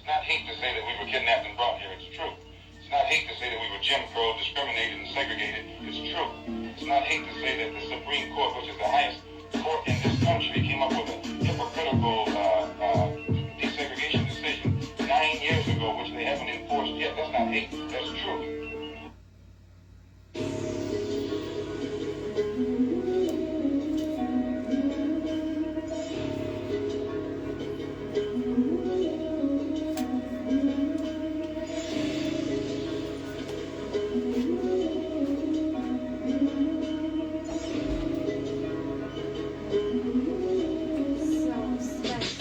It's not hate to say that we were kidnapped and brought here. It's true. It's not hate to say that we were Jim Crow, discriminated and segregated. It's true. It's not hate to say that the Supreme Court, which is the highest court in this country, came up with a hypocritical desegregation decision 9 years ago, which they haven't enforced yet. That's not hate. That's true.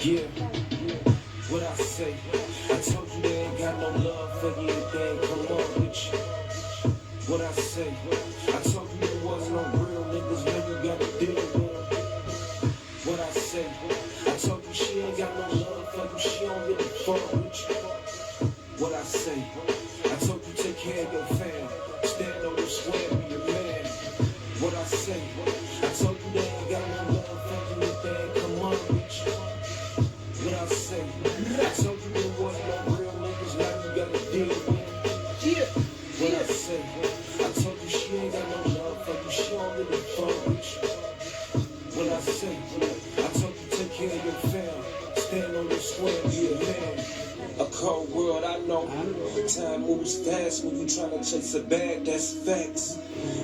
Yeah, what I say? I told you they ain't got no love for you if they ain't come up with you. What I say? I told you there was no real niggas, now you gotta deal with them. What I say? I told you she ain't got no love for you, she don't really fuck with you. What I say? I told you take care of your fam, stand on your square, be a man. What I say? I told you they ain't got no love for you if they ain't come up with you. What I say? I told you there was no real niggas, now you gotta deal with. Yeah. What I say? I told you she ain't got no love for you, she don't really fuck with you. What I say? I told you take care of your fam, stand on your square, be a man. A cold world, I know. Time moves fast when you tryna chase a bag, that's facts.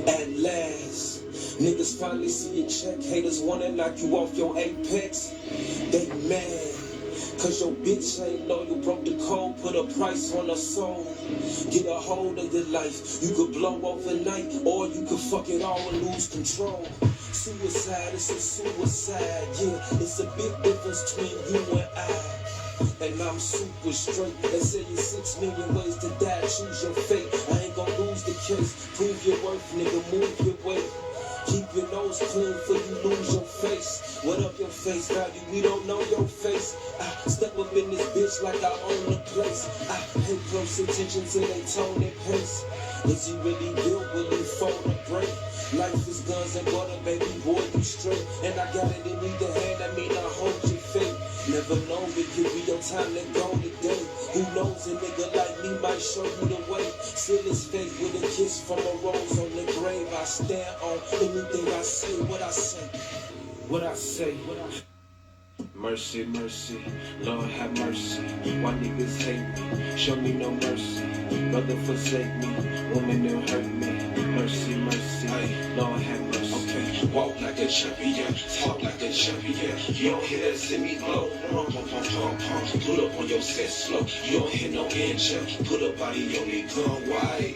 At last, niggas finally see your check, haters wanna knock you off your apex. They mad. Cause your bitch ain't loyal, broke the code, put a price on her soul. Get a hold of your life, you could blow overnight, or you could fuck it all and lose control. Suicide is a suicide, yeah, it's a big difference between you and I. And I'm super straight, they say you 6 million ways to die, choose your fate. I ain't gonna lose the case, prove your worth, nigga, move your weight. Keep your nose clean before you lose your face. What up your face value? We don't know your face. I step up in this bitch like I own the place. I pay close attention to they tone and pace. Is he really built? Will he fold a break? Life is guns and butter, baby boy, you straight. And I got it in either hand, I mean I hold your fate. Never know, it could be your time to go today. Who knows, a nigga like me might show you the way. Seal his fate with a kiss from a rose on the grave. I stand on anything I say, what I say. What I say. Mercy, mercy, Lord have mercy. Why niggas hate me? Show me no mercy. Brother forsake me, woman they'll hurt me. Mercy, mercy, Lord have mercy. Okay, walk like a champion, talk like a champion. You don't hear that semi blow. Pump, pump, pump, pump, pump. Pull up on your set slow. You don't hear no engine. Put a body on the gun wide.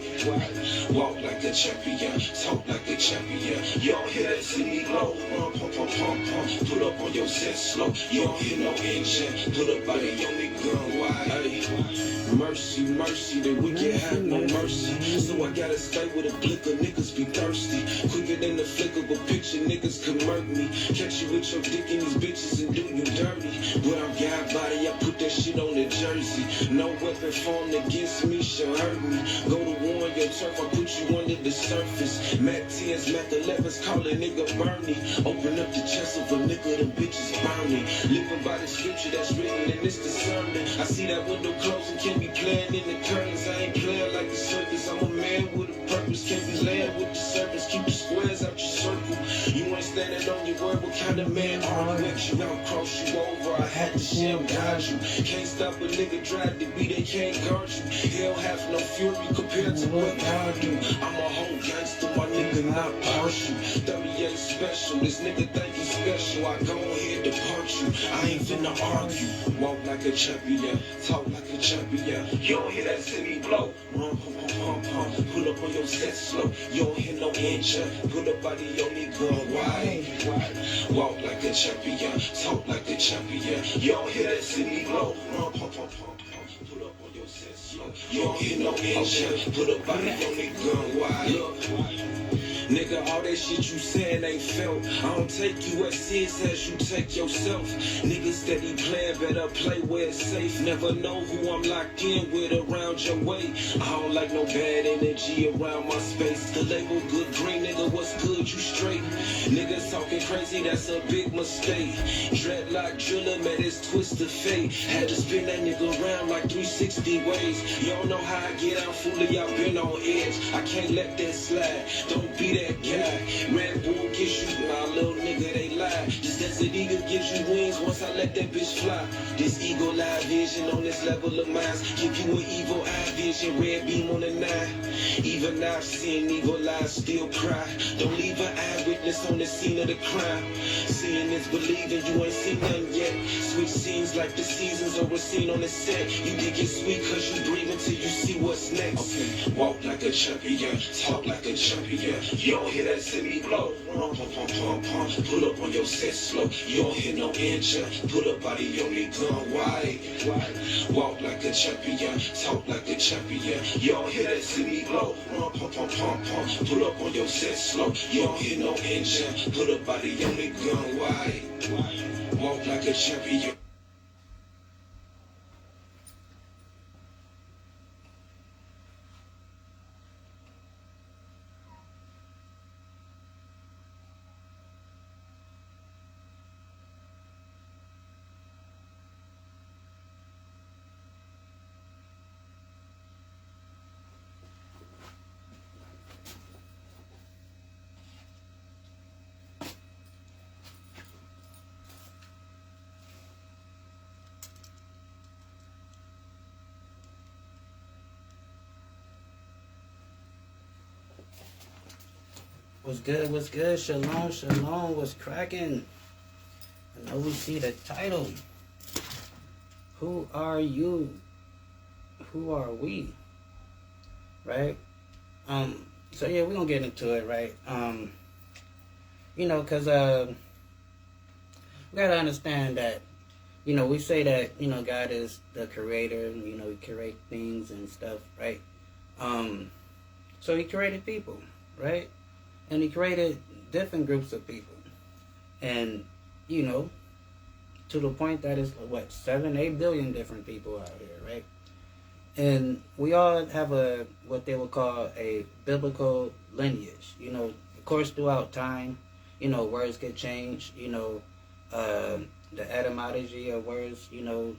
Walk like a champion, talk like a champion. You don't hear that semi blow. Pump, pump, pump, pump. Pull up on your set slow. You don't hear no engine. Put a body on the gun wide. Mercy, mercy, the wicked have no mercy. So I gotta stay with a blick of niggas be thirsty. Quicker than the flick of a picture, niggas can murk me. Catch you with your dick in these bitches and do you dirty. But I'm God body, I put that shit on the jersey. No weapon formed against me shall hurt me. Go to war on your turf, I put you under the surface. Mac 10s, Mac 11s, call a nigga Bernie. Open up the chest of a nigga, them bitches burning. Living by the scripture that's written in this discernment. I see that window closing, can't be playing in the curtains. I ain't playing like the circus, I'm a man with a purpose. Can't be laying with the serpents, keep the squares out your circle. You ain't standing on your word, what kind of man are you? X you out, cross you over, I had to sham guide you. Can't stop a nigga, drive the beat, they can't guard you. Hell have no fury compared to what God do. I'm a whole gangster, my nigga, not partial. 38 special, this nigga think he's special. I go ahead, depart you, I ain't finna argue. Walk like a champion, talk like a champion. You don't hear that semi blow. Pump, pump, pump, pump. Pull up on your set slow. You don't hear no engine. Put a body on the gun wide. Walk like a champion, talk like a champion. You don't hear that semi blow. Pump, pump, pump, pump. Pull up on your set slow. You don't hear no engine. Put a body on the gun wide. Nigga, all that shit you saying ain't felt. I don't take you as serious as you take yourself. Niggas steady playing, better play where it's safe. Never know who I'm locked in with around your way. I don't like no bad energy around my space. The label good green, nigga, what's good, you straight. Niggas talking crazy, that's a big mistake. Dreadlock driller met his twisted fate. Had to spin that nigga around like 360 ways. Y'all know how I get out, fully I've been on edge. I can't let that slide, don't be that guy. Red Bull gives you, my little nigga, they lie. This Desert Eagle gives you wings once I let that bitch fly. This eagle eye vision on this level of mine. Give you an evil eye vision, red beam on the 9. Even I've seen evil eyes still cry. Don't leave an eyewitness on the scene of the crime. Seeing is believing, you ain't seen nothing yet. Sweet scenes like the seasons or a scene on the set. You think it's sweet cause you breathe until you see what's next. Okay. Walk like a champion, talk like a champion. You don't hear that semi blow. Pump, pump, pump, pump, pump. Pull up on your set slow. You don't hear no engine. Put a body on the gun wide. Walk like a champion, talk like a champion. You don't hear that semi blow. Pump, pump, pump, pump. Pull up on your set slow. You don't hear no engine. Put a body on the gun wide. Walk like a champion. What's good? What's good? Shalom, shalom. What's cracking? I know we see the title. Who are you? Who are we? Right? So yeah, we're gonna get into it, right? You know, cause we gotta understand that, you know, we say that, you know, God is the creator, and, you know, he creates things and stuff, right? So he created people, right? And he created different groups of people. And, you know, to the point that it's, 7-8 billion different people out here, right? And we all have what they would call a biblical lineage. You know, of course, throughout time, you know, words get changed. You know, the etymology of words, you know,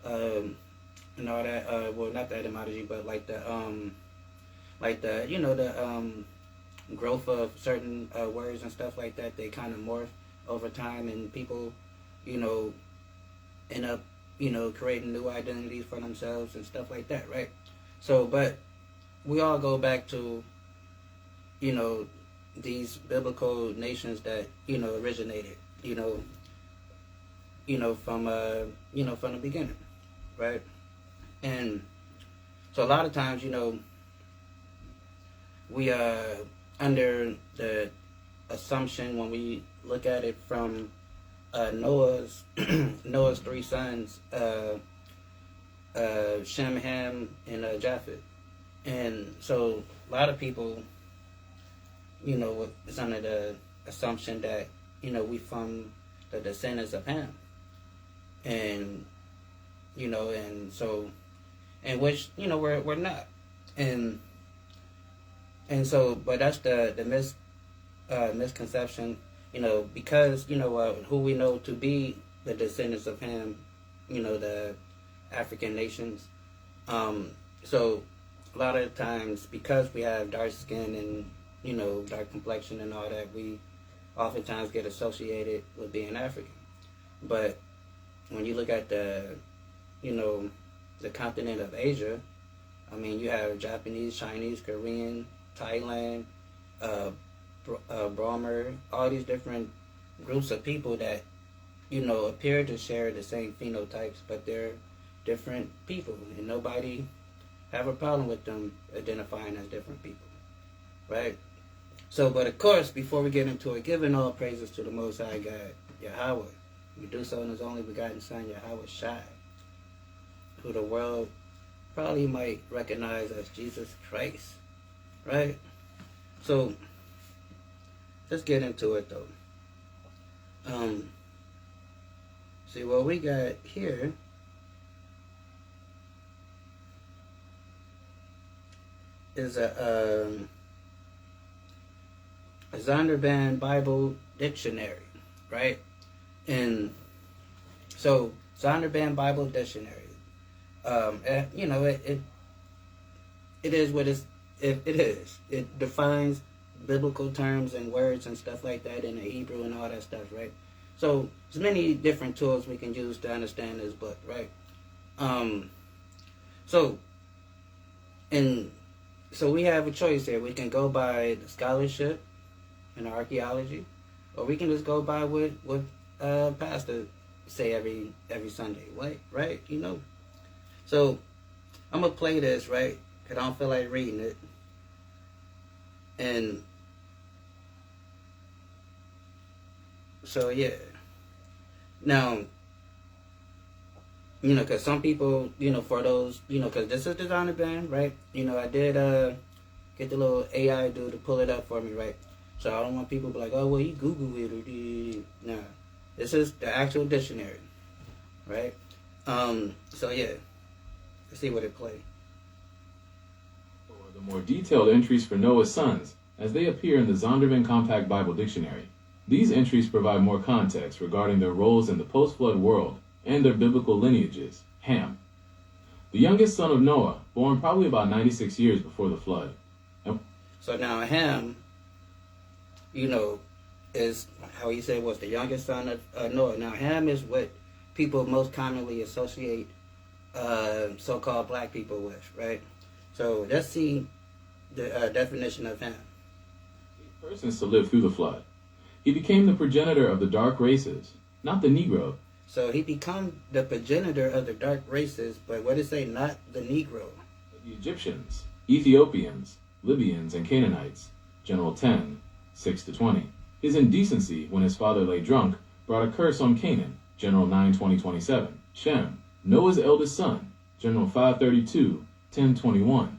and all that. Well, not the etymology, but like the you know, the growth of certain words and stuff like that. They kind of morph over time, and people, you know, end up, you know, creating new identities for themselves and stuff like that, right? So, but we all go back to, you know, these biblical nations that, you know, originated, you know, from the beginning, right? And so a lot of times, you know, we under the assumption when we look at it from Noah's 3 sons, Shem, Ham, and Japheth. And so a lot of people, you know, is under the assumption that, you know, we from the descendants of Ham. And, you know, and so, and which, you know, we're not. And so, but that's the misconception, you know, because, you know, who we know to be the descendants of Ham, you know, the African nations. So a lot of times, because we have dark skin and, you know, dark complexion and all that, we oftentimes get associated with being African. But when you look at the, you know, the continent of Asia, I mean, you have Japanese, Chinese, Korean, Thailand, Brahmer, all these different groups of people that, you know, appear to share the same phenotypes, but they're different people, and nobody have a problem with them identifying as different people, right? So, but of course, before we get into it, giving all praises to the Most High God, Yahweh, we do so in His only begotten Son, Yahweh Shai, who the world probably might recognize as Jesus Christ. Right? So, let's get into it though. See what we got here. Is a Zondervan Bible Dictionary, right? And so Zondervan Bible Dictionary, you know, it is what it is. It defines biblical terms and words and stuff like that in the Hebrew and all that stuff, right? So there's many different tools we can use to understand this book, right? So we have a choice here. We can go by the scholarship and archaeology, or we can just go by what pastor say every Sunday, right? You know. So I'm gonna play this, right? Cause I don't feel like reading it, and so yeah. Now, you know, because some people, you know, for those, you know, because this is the Zondervan, right? You know, I did get the little AI dude to pull it up for me, right? So I don't want people to be like, oh, well, you Google it or nah. This is the actual dictionary, right? So yeah, let's see what it plays. Or the more detailed entries for Noah's sons, as they appear in the Zondervan Compact Bible Dictionary. These entries provide more context regarding their roles in the post-flood world and their biblical lineages. Ham, the youngest son of Noah, born probably about 96 years before the flood. So now Ham, you know, is how he said was the youngest son of Noah. Now Ham is what people most commonly associate so-called black people with, right? So let's see the definition of Ham. Persons to live through the flood. He became the progenitor of the dark races, not the Negro. So he became the progenitor of the dark races, but what does it say? Not the Negro. The Egyptians, Ethiopians, Libyans, and Canaanites. General 10, 6-20. His indecency, when his father lay drunk, brought a curse on Canaan. General 9, 20-27. Shem, Noah's eldest son. General 532, 10-21.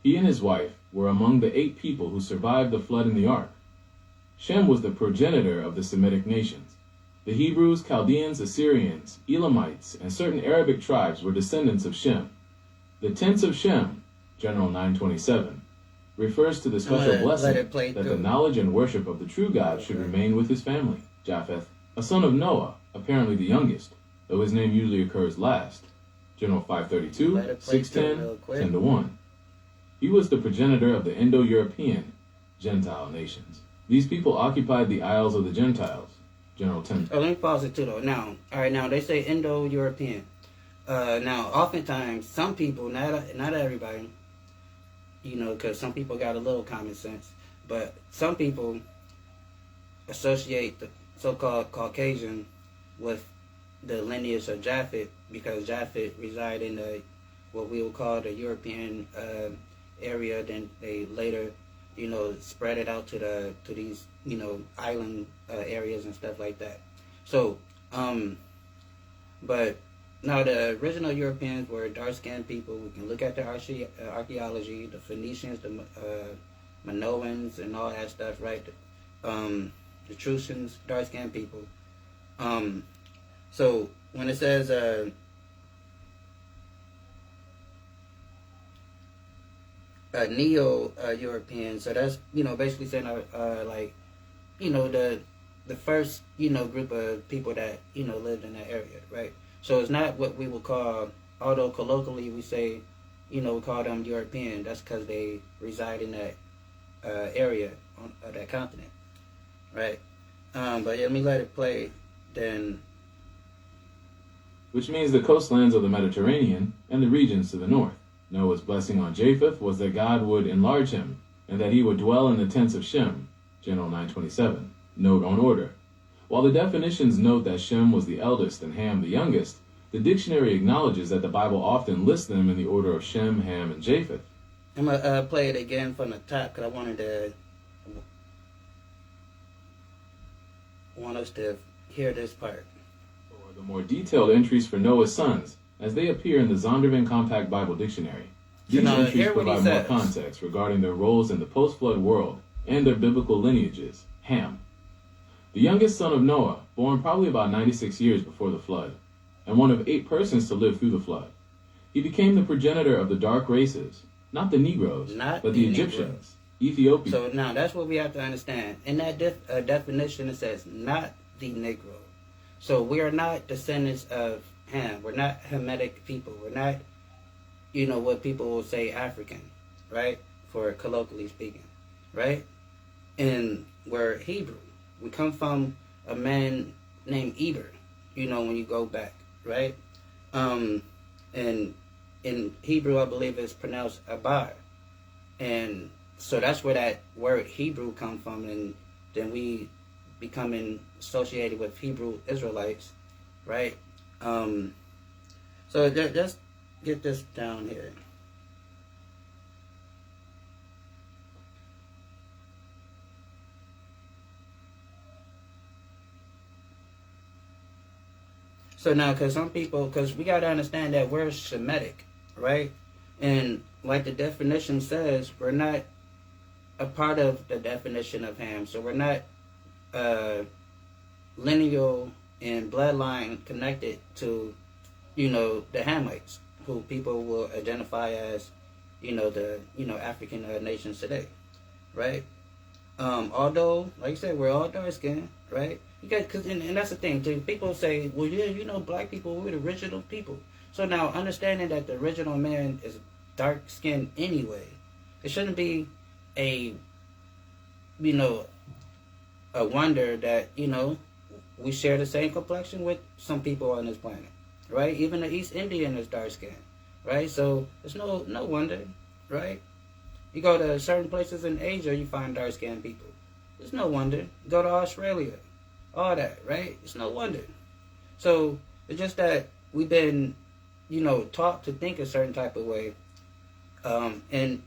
He and his wife were among the 8 people who survived the flood in the ark. Shem was the progenitor of the Semitic nations. The Hebrews, Chaldeans, Assyrians, Elamites, and certain Arabic tribes were descendants of Shem. The tents of Shem, General 927, refers to the special blessing that the knowledge and worship of the true God should remain with his family. Japheth, a son of Noah, apparently the youngest, though his name usually occurs last. General 532, 610, 10-1. He was the progenitor of the Indo-European Gentile nations. These people occupied the Isles of the Gentiles. General 10. Oh, let me pause it too, though. Now, all right, now they say Indo-European. Now, oftentimes, some people, not everybody, you know, because some people got a little common sense, but some people associate the so-called Caucasian with the lineage of Japheth, because Japheth reside in the what we will call the European area. Then they later, you know, spread it out to these, you know, island areas and stuff like that. So, but now the original Europeans were dark-skinned people. We can look at the archaeology, the Phoenicians, the Minoans, and all that stuff, right? The Etruscans, dark-skinned people. So when it says Neo-European, so that's, you know, basically saying like, you know, the first, you know, group of people that, you know, lived in that area, right? So it's not what we would call, although colloquially we say, you know, we call them European. That's because they reside in that area of that continent, right? But let me let it play. Then, which means the coastlands of the Mediterranean and the regions to the north. Noah's blessing on Japheth was that God would enlarge him, and that he would dwell in the tents of Shem. General 927. Note on order. While the definitions note that Shem was the eldest and Ham the youngest, the dictionary acknowledges that the Bible often lists them in the order of Shem, Ham, and Japheth. I'm going to play it again from the top because I want us to hear this part. Or the more detailed entries for Noah's sons, as they appear in the Zondervan Compact Bible Dictionary. These entries provide more context regarding their roles in the post-flood world and their biblical lineages. Ham. The youngest son of Noah, born probably about 96 years before the flood, and one of 8 persons to live through the flood. He became the progenitor of the dark races, not the Negroes, but the Egyptians, Ethiopians. So now that's what we have to understand. In that definition, it says not the Negro. So we are not descendants of Ham. We're not Hamitic people. We're not, what people will say African, right? For colloquially speaking, right? And we're Hebrew. We come from a man named Eber, when you go back, right? And in Hebrew, I believe it's pronounced Abar. And so that's where that word Hebrew come from. And then we becoming associated with Hebrew Israelites, right? So let's get this down here. So now, because we got to understand that we're Shemitic, right? And like the definition says, we're not a part of the definition of Ham. So we're not lineal and bloodline connected to, the Hamites, who people will identify as, the, African nations today, right? Although, like you said, we're all dark skinned, right? And that's the thing too. People say, well, yeah, black people, we're the original people. So now, understanding that the original man is dark skinned anyway, it shouldn't be a wonder that, we share the same complexion with some people on this planet, right? Even the East Indian is dark skinned, right? So it's no wonder, right? You go to certain places in Asia, you find dark skinned people. It's no wonder. You go to Australia, all that, right? It's no wonder. So it's just that we've been, taught to think a certain type of way, and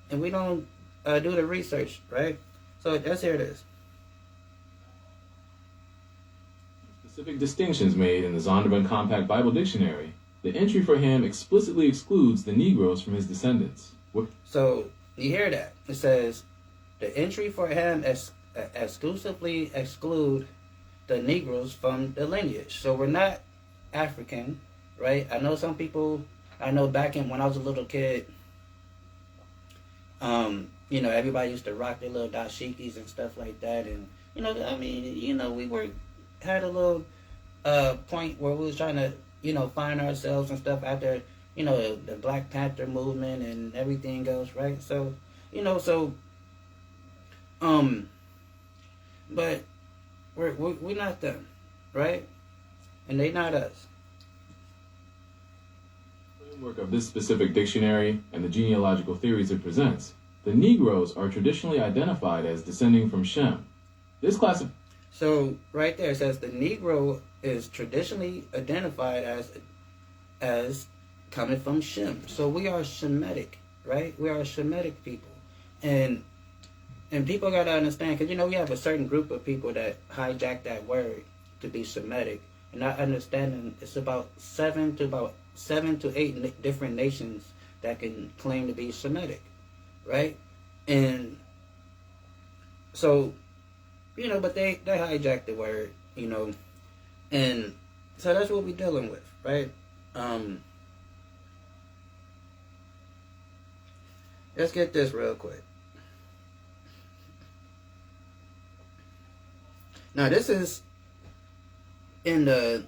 we don't do the research, right? So here it is. Specific distinctions made in the Zondervan Compact Bible Dictionary. The entry for Ham explicitly excludes the Negroes from his descendants. So you hear that? It says the entry for Ham exclusively exclude the Negroes from the lineage. So we're not African, right? I know back when I was a little kid, everybody used to rock their little dashikis and stuff like that. And, we had a little point where we was trying to, find ourselves and stuff after, the Black Panther movement and everything else, right? So, but we're not them, right? And they not us. Framework of this specific dictionary and the genealogical theories it presents, the Negroes are traditionally identified as descending from Shem. So right there it says the Negro is traditionally identified as coming from Shem. So we are Shemitic, right? We are Shemitic people, and people gotta understand, because we have a certain group of people that hijack that word to be Semitic, and not understanding it's about 7 to 8 different nations that can claim to be Semitic, right? And so, but they hijack the word, and so that's what we're dealing with, right? Let's get this real quick. Now this is in the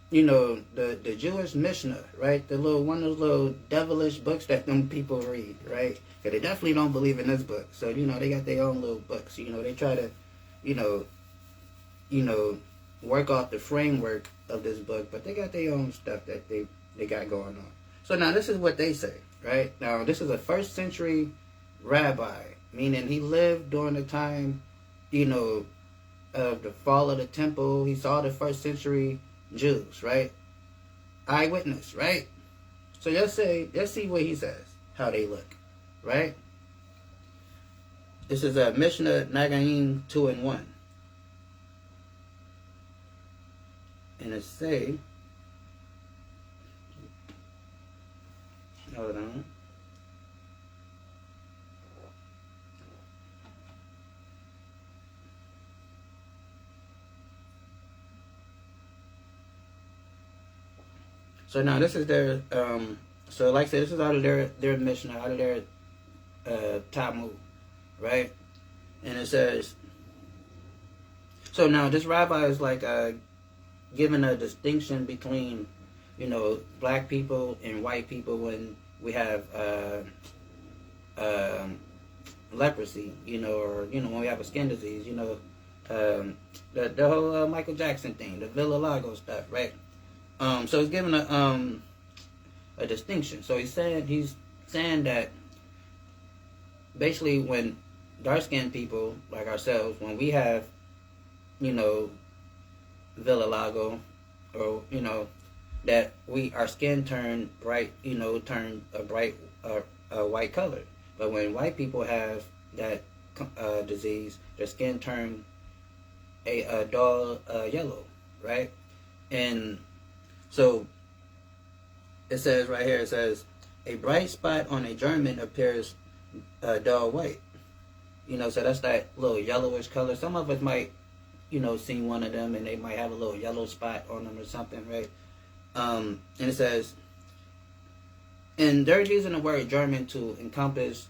the Jewish Mishnah, right? One of those little devilish books that them people read, right? Because they definitely don't believe in this book. So, they got their own little books. They try to, work off the framework of this book, but they got their own stuff that they got going on. So now this is what they say, right? Now this is a 1st century rabbi, meaning he lived during the time, of the fall of the temple. He saw the 1st century Jews, right? Eyewitness, right? So let's see what he says, how they look, right? This is a Mishnah Nagaim 2 and 1. And it say, hold on. So now this is their so like I said, this is out of their Mishnah, out of their Talmud, right? And it says, so now this rabbi is like giving a distinction between, you know, black people and white people when we have leprosy, you know, or, you know, when we have a skin disease, you know, the whole Michael Jackson thing, the Villa stuff, right? So he's giving a distinction. So he's saying that basically when dark-skinned people like ourselves, when we have, you know, Villa, or, you know, that our skin turn bright, you know, turn a bright white color. But when white people have that disease, their skin turn a dull yellow, right? And so it says right here, it says, a bright spot on a German appears dull white. You know, so that's that little yellowish color. Some of us might, you know, see one of them and they might have a little yellow spot on them or something, right? And it says, and they're using the word German to encompass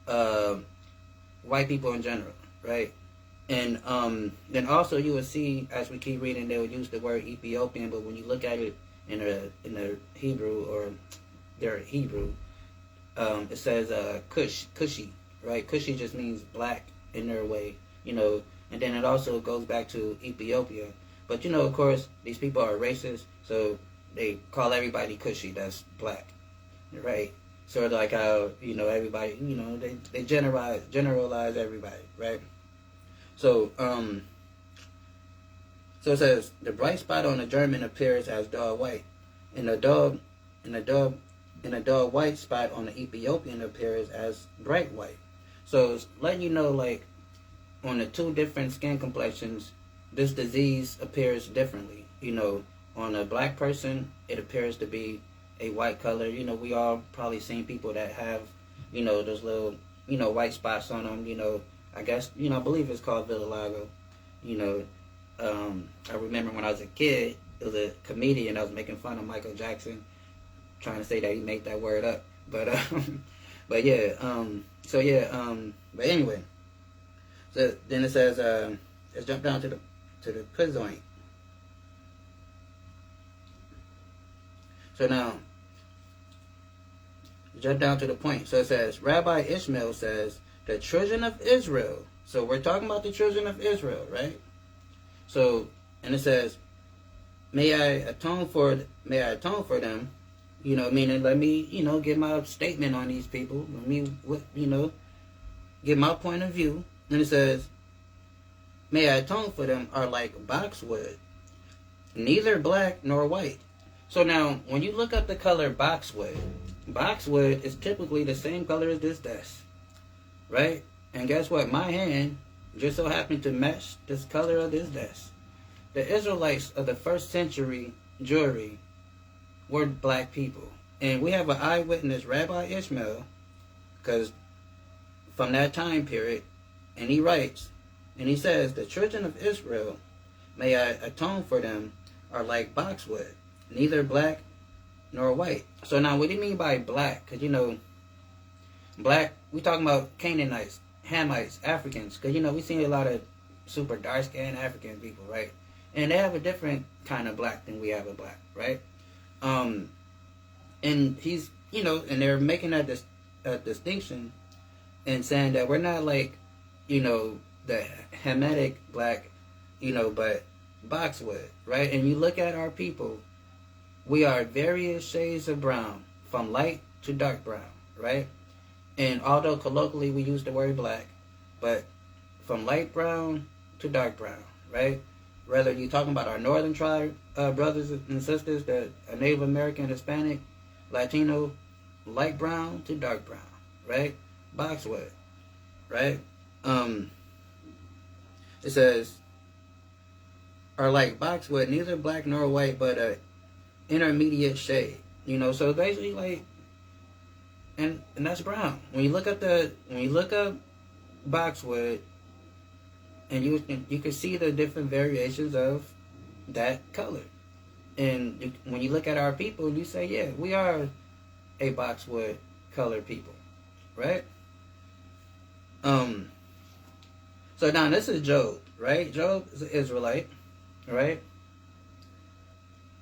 white people in general, right? And then also you will see, as we keep reading, they'll use the word Ethiopian, but when you look at it in the Hebrew, or their Hebrew, it says Cushi, right? Cushi just means black in their way, you know, and then it also goes back to Ethiopia. But, you know, of course, these people are racist, so they call everybody Cushi that's black, right? Sort of like how, you know, everybody, you know, they generalize everybody, right? So, so it says, the bright spot on the German appears as dull white, and the dull white spot on the Ethiopian appears as bright white. So it's letting you know, like, on the two different skin complexions, this disease appears differently. You know, on a black person, it appears to be a white color. You know, we all probably seen people that have, you know, those little, you know, white spots on them. You know, I guess, you know, I believe it's called vitiligo. You know, I remember when I was a kid, it was a comedian that was making fun of Michael Jackson, trying to say that he made that word up. But but yeah, but anyway, so then it says, let's jump down to the Pizoint. So now, jump down to the point. So it says, Rabbi Ishmael says, the children of Israel. So we're talking about the children of Israel, right? So, and it says, may I atone for them, you know, meaning let me, you know, give my statement on these people. Let me, you know, give my point of view. And it says, may I atone for them are like boxwood, neither black nor white. So now, when you look up the color boxwood is typically the same color as this desk, right? And guess what? My hand just so happened to match this color of this desk. The Israelites of the first century Jewry were black people. And we have an eyewitness, Rabbi Ishmael, because from that time period, and he writes, and he says, the children of Israel, may I atone for them, are like boxwood, neither black nor white. So now, what do you mean by black? Because, you know, black, we talking about Canaanites, Hamites, Africans. Because, you know, we see a lot of super dark-skinned African people, right? And they have a different kind of black than we have a black, right? And he's, you know, and they're making that distinction and saying that we're not like, you know, the Hamitic black, you know, but boxwood, right? And you look at our people, we are various shades of brown, from light to dark brown, right? And although colloquially we use the word black, but from light brown to dark brown, right? Whether you're talking about our northern tribe brothers and sisters, the Native American, Hispanic, Latino, light brown to dark brown, right? Boxwood, right? It says, are like boxwood, neither black nor white, but a intermediate shade. You know, so basically like, and that's brown. When you look up boxwood, and you can see the different variations of that color. And when you look at our people, you say, yeah, we are a box with colored people, right? So now this is Job, right? Job is an Israelite, right?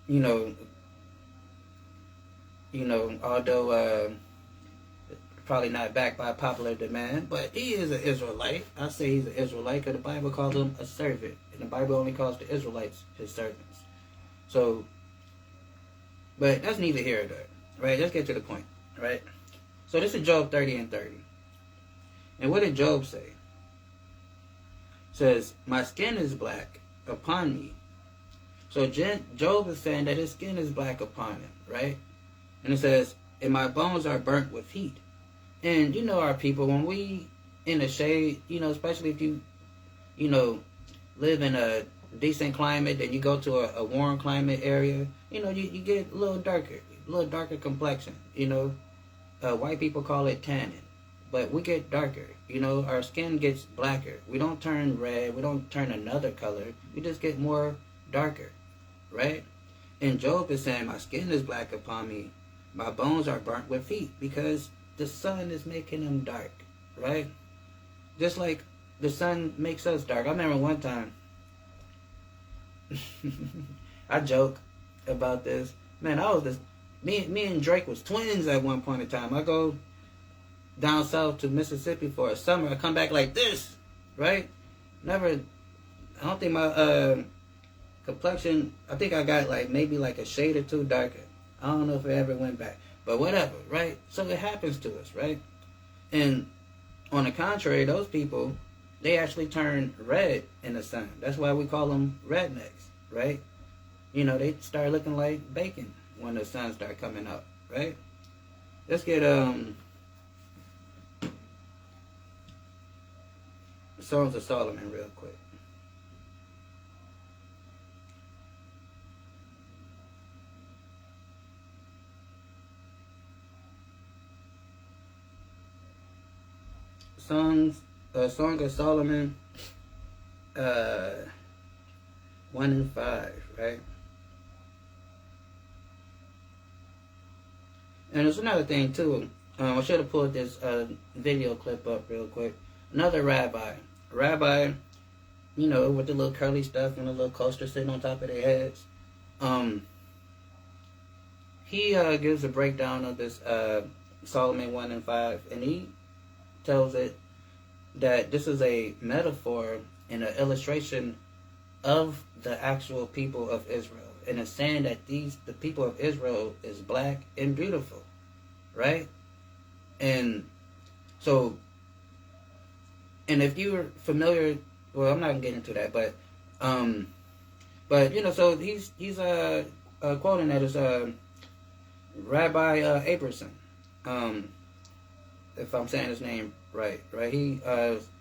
You know, although probably not backed by popular demand, but he is an Israelite. I say he's an Israelite because the Bible calls him a servant, and the Bible only calls the Israelites his servants. So, but that's neither here nor there, right? Let's get to the point, right? So this is Job 30 and 30. And what did Job say? It says, my skin is black upon me. So Job is saying that his skin is black upon him, right? And it says, and my bones are burnt with heat. And you know our people, when we in the shade, you know, especially if you live in a decent climate, then you go to a warm climate area, you know, you get a little darker complexion, you know. White people call it tanning, but we get darker, you know, our skin gets blacker. We don't turn red, we don't turn another color, we just get more darker, right? And Job is saying, my skin is black upon me, my bones are burnt with heat, because the sun is making them dark, right? Just like the sun makes us dark. I remember one time, I joke about this. Man, me and Drake was twins at one point in time. I go down south to Mississippi for a summer. I come back like this, right? I don't think my complexion, I think I got maybe a shade or two darker. I don't know if it ever went back. But whatever, right? So it happens to us, right? And on the contrary, those people, they actually turn red in the sun. That's why we call them rednecks, right? You know, they start looking like bacon when the sun start coming up, right? Let's get Songs of Solomon real quick. Song of Solomon 1 and 5, right? And there's another thing too. I should have pulled this video clip up real quick. Another rabbi, you know, with the little curly stuff and the little coaster sitting on top of their heads. He gives a breakdown of this Solomon 1 and 5, and he tells it that this is a metaphor and an illustration of the actual people of Israel. And it's saying that the people of Israel is black and beautiful, right? And so, and if you're familiar, well, I'm not gonna get into that, but you know, so he's quoting that as Rabbi Abrason, if I'm saying his name right? He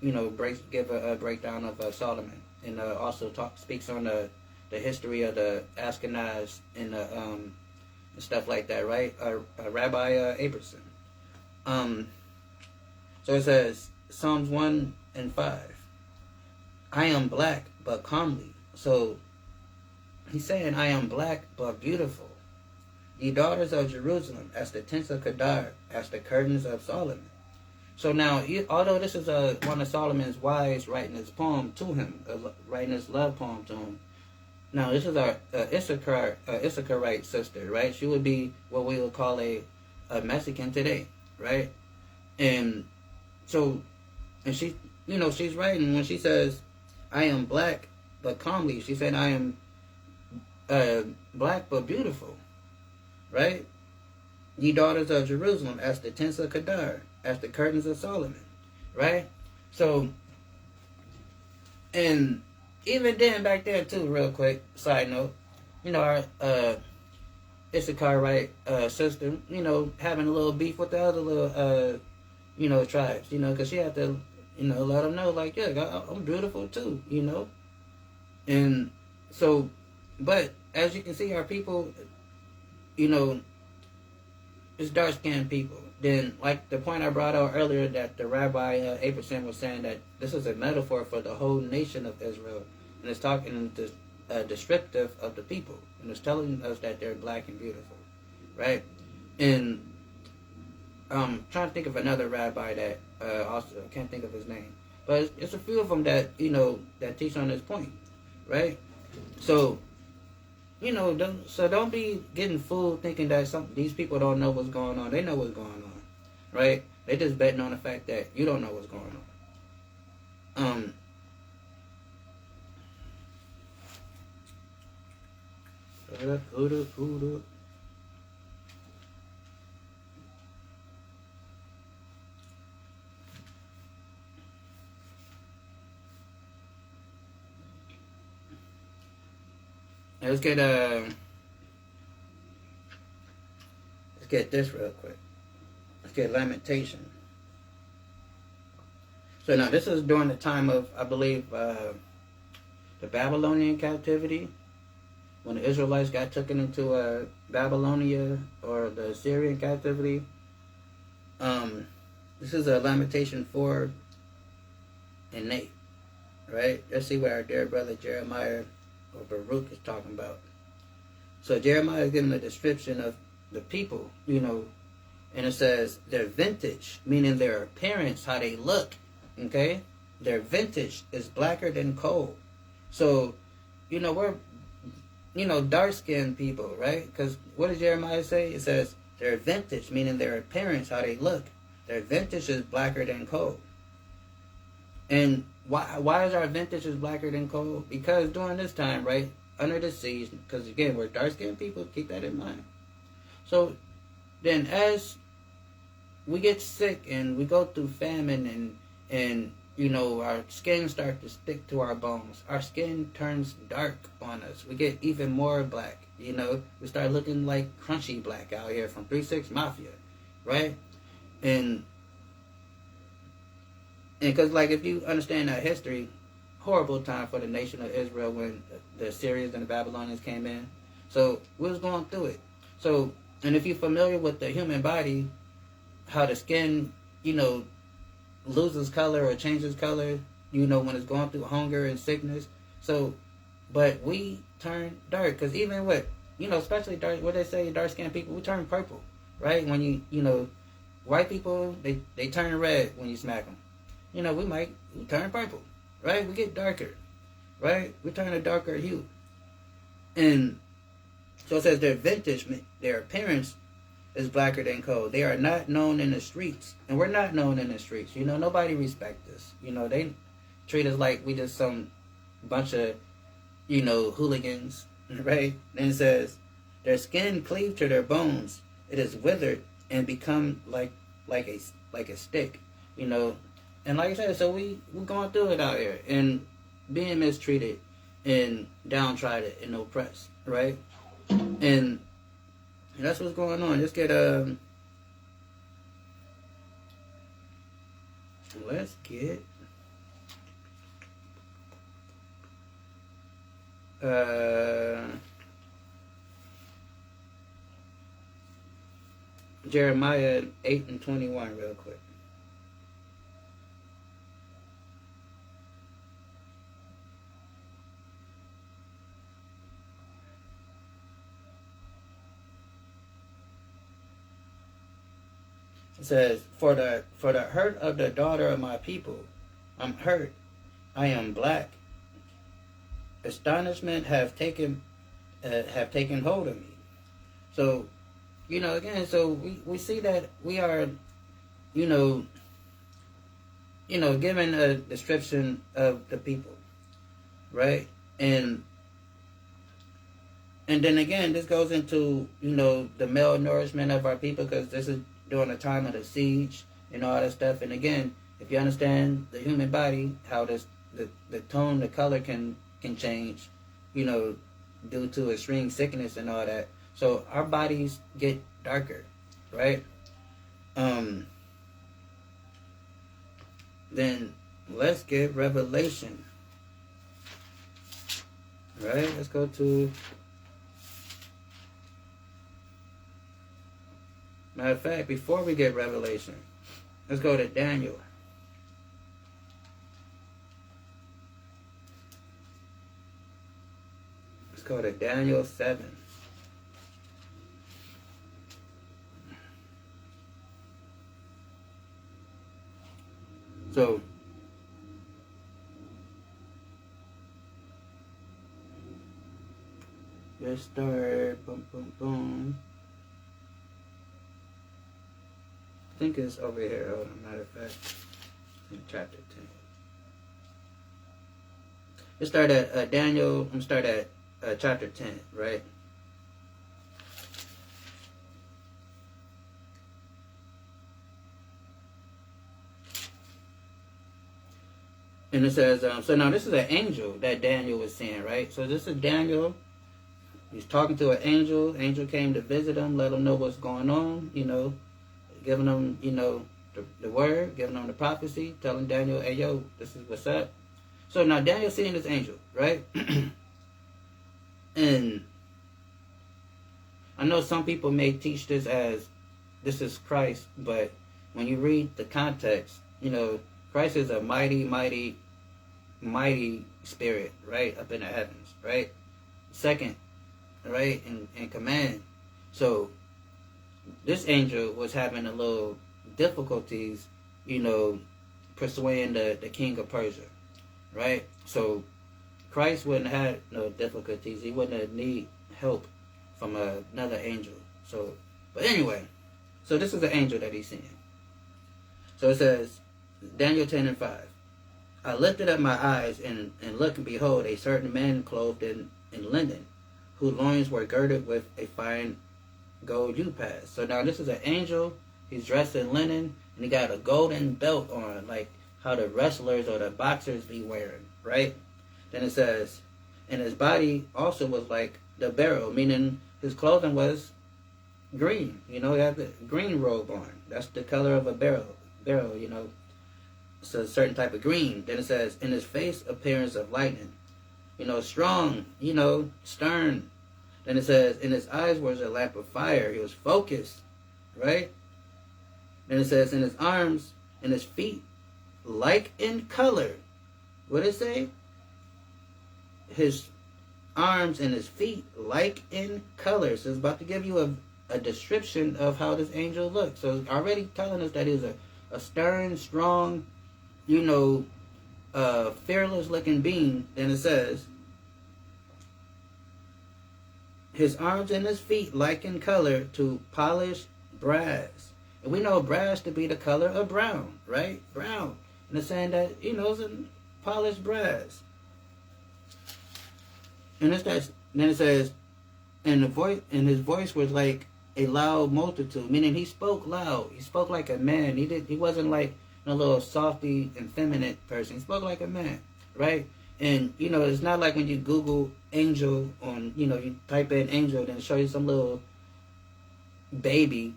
you know, give a breakdown of Solomon, and also speaks on the history of the Ashkenaz and and stuff like that, right? Rabbi Abrason. So it says, Psalms 1 and 5. I am black but comely. So he's saying, I am black but beautiful. Ye daughters of Jerusalem, as the tents of Kedar, as the curtains of Solomon. So now, although this is one of Solomon's wives writing his poem to him, writing his love poem to him. Now, this is our Issacharite sister, right? She would be what we would call a Mexican today, right? And so, and she, you know, she's writing when she says, I am black but comely. She said, I am black but beautiful, right? Ye daughters of Jerusalem, as the tents of Kedar, as the curtains of Solomon, right? So, and even then, back there too, real quick, side note, you know, our Issacharite sister, you know, having a little beef with the other little, you know, tribes, you know, because she had to, you know, let them know, like, yeah, I'm beautiful too, you know. And so, but as you can see, our people, you know, it's dark-skinned people. Then, like the point I brought out earlier, that the Rabbi Abrason was saying that this is a metaphor for the whole nation of Israel, and it's talking to descriptive of the people, and it's telling us that they're black and beautiful, right? And I'm trying to think of another rabbi that also I can't think of his name, but it's a few of them that that teach on this point, right? So don't be getting fooled thinking that these people don't know what's going on. They know what's going on, right? They just betting on the fact that you don't know what's going on. Hold up. Let's get this real quick. Let's get Lamentation. So now this is during the time of, I believe, the Babylonian captivity, when the Israelites got taken into Babylonia or the Assyrian captivity. This is a Lamentation 4 and 8, right? Let's see what our dear brother Jeremiah or Baruch is talking about. So Jeremiah is giving a description of the people, and it says their vintage, meaning their appearance, how they look, okay? Their vintage is blacker than coal. So, we're, dark-skinned people, right? Because what does Jeremiah say? It says their vintage, meaning their appearance, how they look. Their vintage is blacker than coal. And why is our vintage is blacker than coal? Because during this time, right, under the siege, because again, we're dark-skinned people, keep that in mind. So then as we get sick and we go through famine and our skin starts to stick to our bones, our skin turns dark on us. We get even more black, we start looking like Crunchy Black out here from 3-6 Mafia, right? And because, if you understand that history, horrible time for the nation of Israel when the Assyrians and the Babylonians came in. So we was going through it. So, and if you're familiar with the human body, how the skin, loses color or changes color, when it's going through hunger and sickness. So, but we turn dark, because even with, especially dark, what they say, dark-skinned people, we turn purple, right? When white people, they turn red when you smack them. We turn purple, right? We get darker, right? We turn a darker hue. And so it says their vintage, their appearance is blacker than coal. They are not known in the streets. And we're not known in the streets. Nobody respects us. They treat us like we just some bunch of, hooligans, right? And it says their skin cleaved to their bones. It is withered and become like a stick, And like I said, so we're going through it out here and being mistreated and downtrodden and oppressed, right? And that's what's going on. Let's get Jeremiah 8:21 real quick. It says, for the hurt of the daughter of my people, I'm hurt. I am black. Astonishment have taken hold of me. So, again, so we see that we are, given a description of the people, right? And then again, this goes into, the malnourishment of our people, because this is during the time of the siege and all that stuff. And again, if you understand the human body, how the tone, the color can change, due to extreme sickness and all that. So our bodies get darker, right? Then let's get Revelation. Right? Let's go to... Matter of fact, before we get Revelation, let's go to Daniel. called a Daniel 7. So, let's start. Boom, boom, boom. I think it's over here. Hold on, matter of fact, in chapter 10. Let's start at Daniel. I'm gonna start at chapter 10, right? And it says, so now this is an angel that Daniel was seeing, right? So this is Daniel. He's talking to an angel. Angel came to visit him, let him know what's going on, giving him, the word, giving him the prophecy, telling Daniel, hey, yo, this is what's up. So now Daniel's seeing this angel, right? And I know some people may teach this as this is Christ, but when you read the context, Christ is a mighty, mighty, mighty spirit, right? Up in the heavens, right? Second, right? In command. So this angel was having a little difficulties, persuading the king of Persia, right? So Christ wouldn't have no difficulties. He wouldn't need help from another angel. So, but anyway, so this is the angel that he's seeing. So it says, Daniel 10:5. I lifted up my eyes and looked, and behold, a certain man clothed in linen, whose loins were girded with a fine gold upas. So now this is an angel. He's dressed in linen, and he got a golden belt on, like how the wrestlers or the boxers be wearing, right? Then it says, and his body also was like the beryl, meaning his clothing was green. He had the green robe on. That's the color of a beryl, It's a certain type of green. Then it says, in his face appearance of lightning. Strong, stern. Then it says, in his eyes was a lamp of fire. He was focused, right? Then it says, in his arms and his feet, like in color. What did it say? His arms and his feet, like in color. So it's about to give you a description of how this angel looks. So it's already telling us that he's a stern, strong, fearless looking being. Then it says, his arms and his feet like in color to polished brass. And we know brass to be the color of brown, right? Brown. And it's saying that, it's a polished brass. And then it says, and his voice was like a loud multitude, meaning he spoke loud. He spoke like a man. He wasn't like a little softy, effeminate person. He spoke like a man, right? And, it's not like when you Google angel on, you type in angel, then show you some little baby,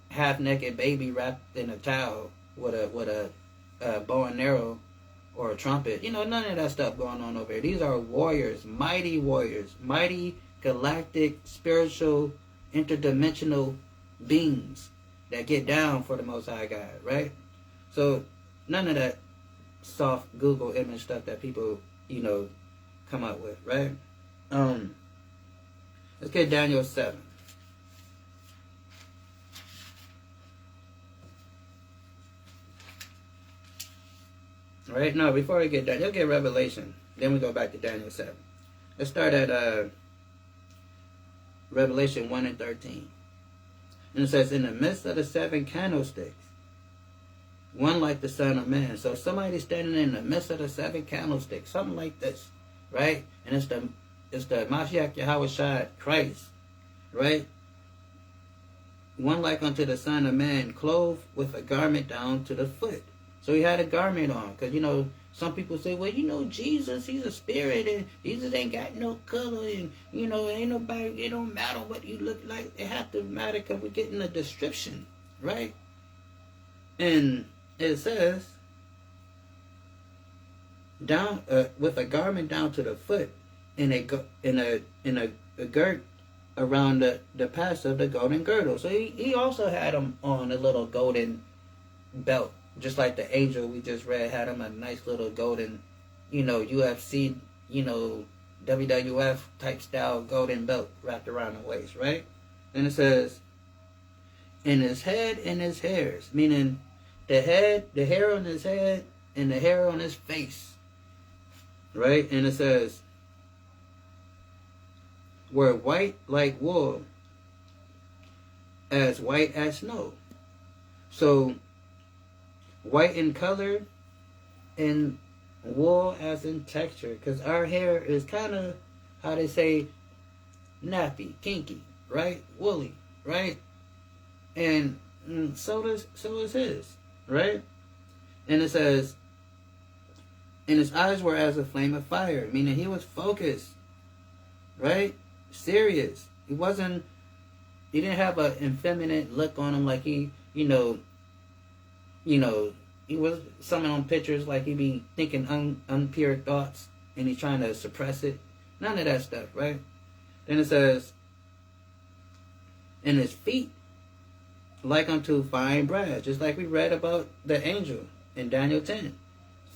half-naked baby wrapped in a towel with a bow and arrow or a trumpet. None of that stuff going on over here. These are warriors, mighty galactic, spiritual, interdimensional beings that get down for the Most High God, right? So none of that soft Google image stuff that people, come up with, right? Let's get Daniel 7. Right? No, before we get that, you'll get Revelation. Then we go back to Daniel 7. Let's start at Revelation 1 and 13. And it says, in the midst of the 7 candlesticks, one like the Son of Man. So somebody's standing in the midst of the 7 candlesticks, something like this, right? And it's the Mashiach Yahweh Shai, Christ, right? One like unto the Son of Man, clothed with a garment down to the foot. So he had a garment on, because, some people say, well, Jesus, he's a spirit, and Jesus ain't got no color, and, ain't nobody, it don't matter what you look like. It have to matter because we're getting a description, right? And it says, down with a garment down to the foot, in a girt around the pass of the golden girdle. So he also had him on a little golden belt. Just like the angel we just read had him a nice little golden, UFC, WWF type style golden belt wrapped around the waist, right? And it says, in his head and his hairs, meaning the hair on his head and the hair on his face, right? And it says, were white like wool, as white as snow. So, white in color and wool as in texture, because our hair is kind of, how they say, nappy, kinky, right? Woolly, right? And so is his, right? And it says, and his eyes were as a flame of fire, meaning he was focused, right? Serious. He didn't have an effeminate look on him, like he, he was something on pictures like he be thinking unpure thoughts and he's trying to suppress it. None of that stuff, right? Then it says, and his feet like unto fine brass, just like we read about the angel in Daniel 10.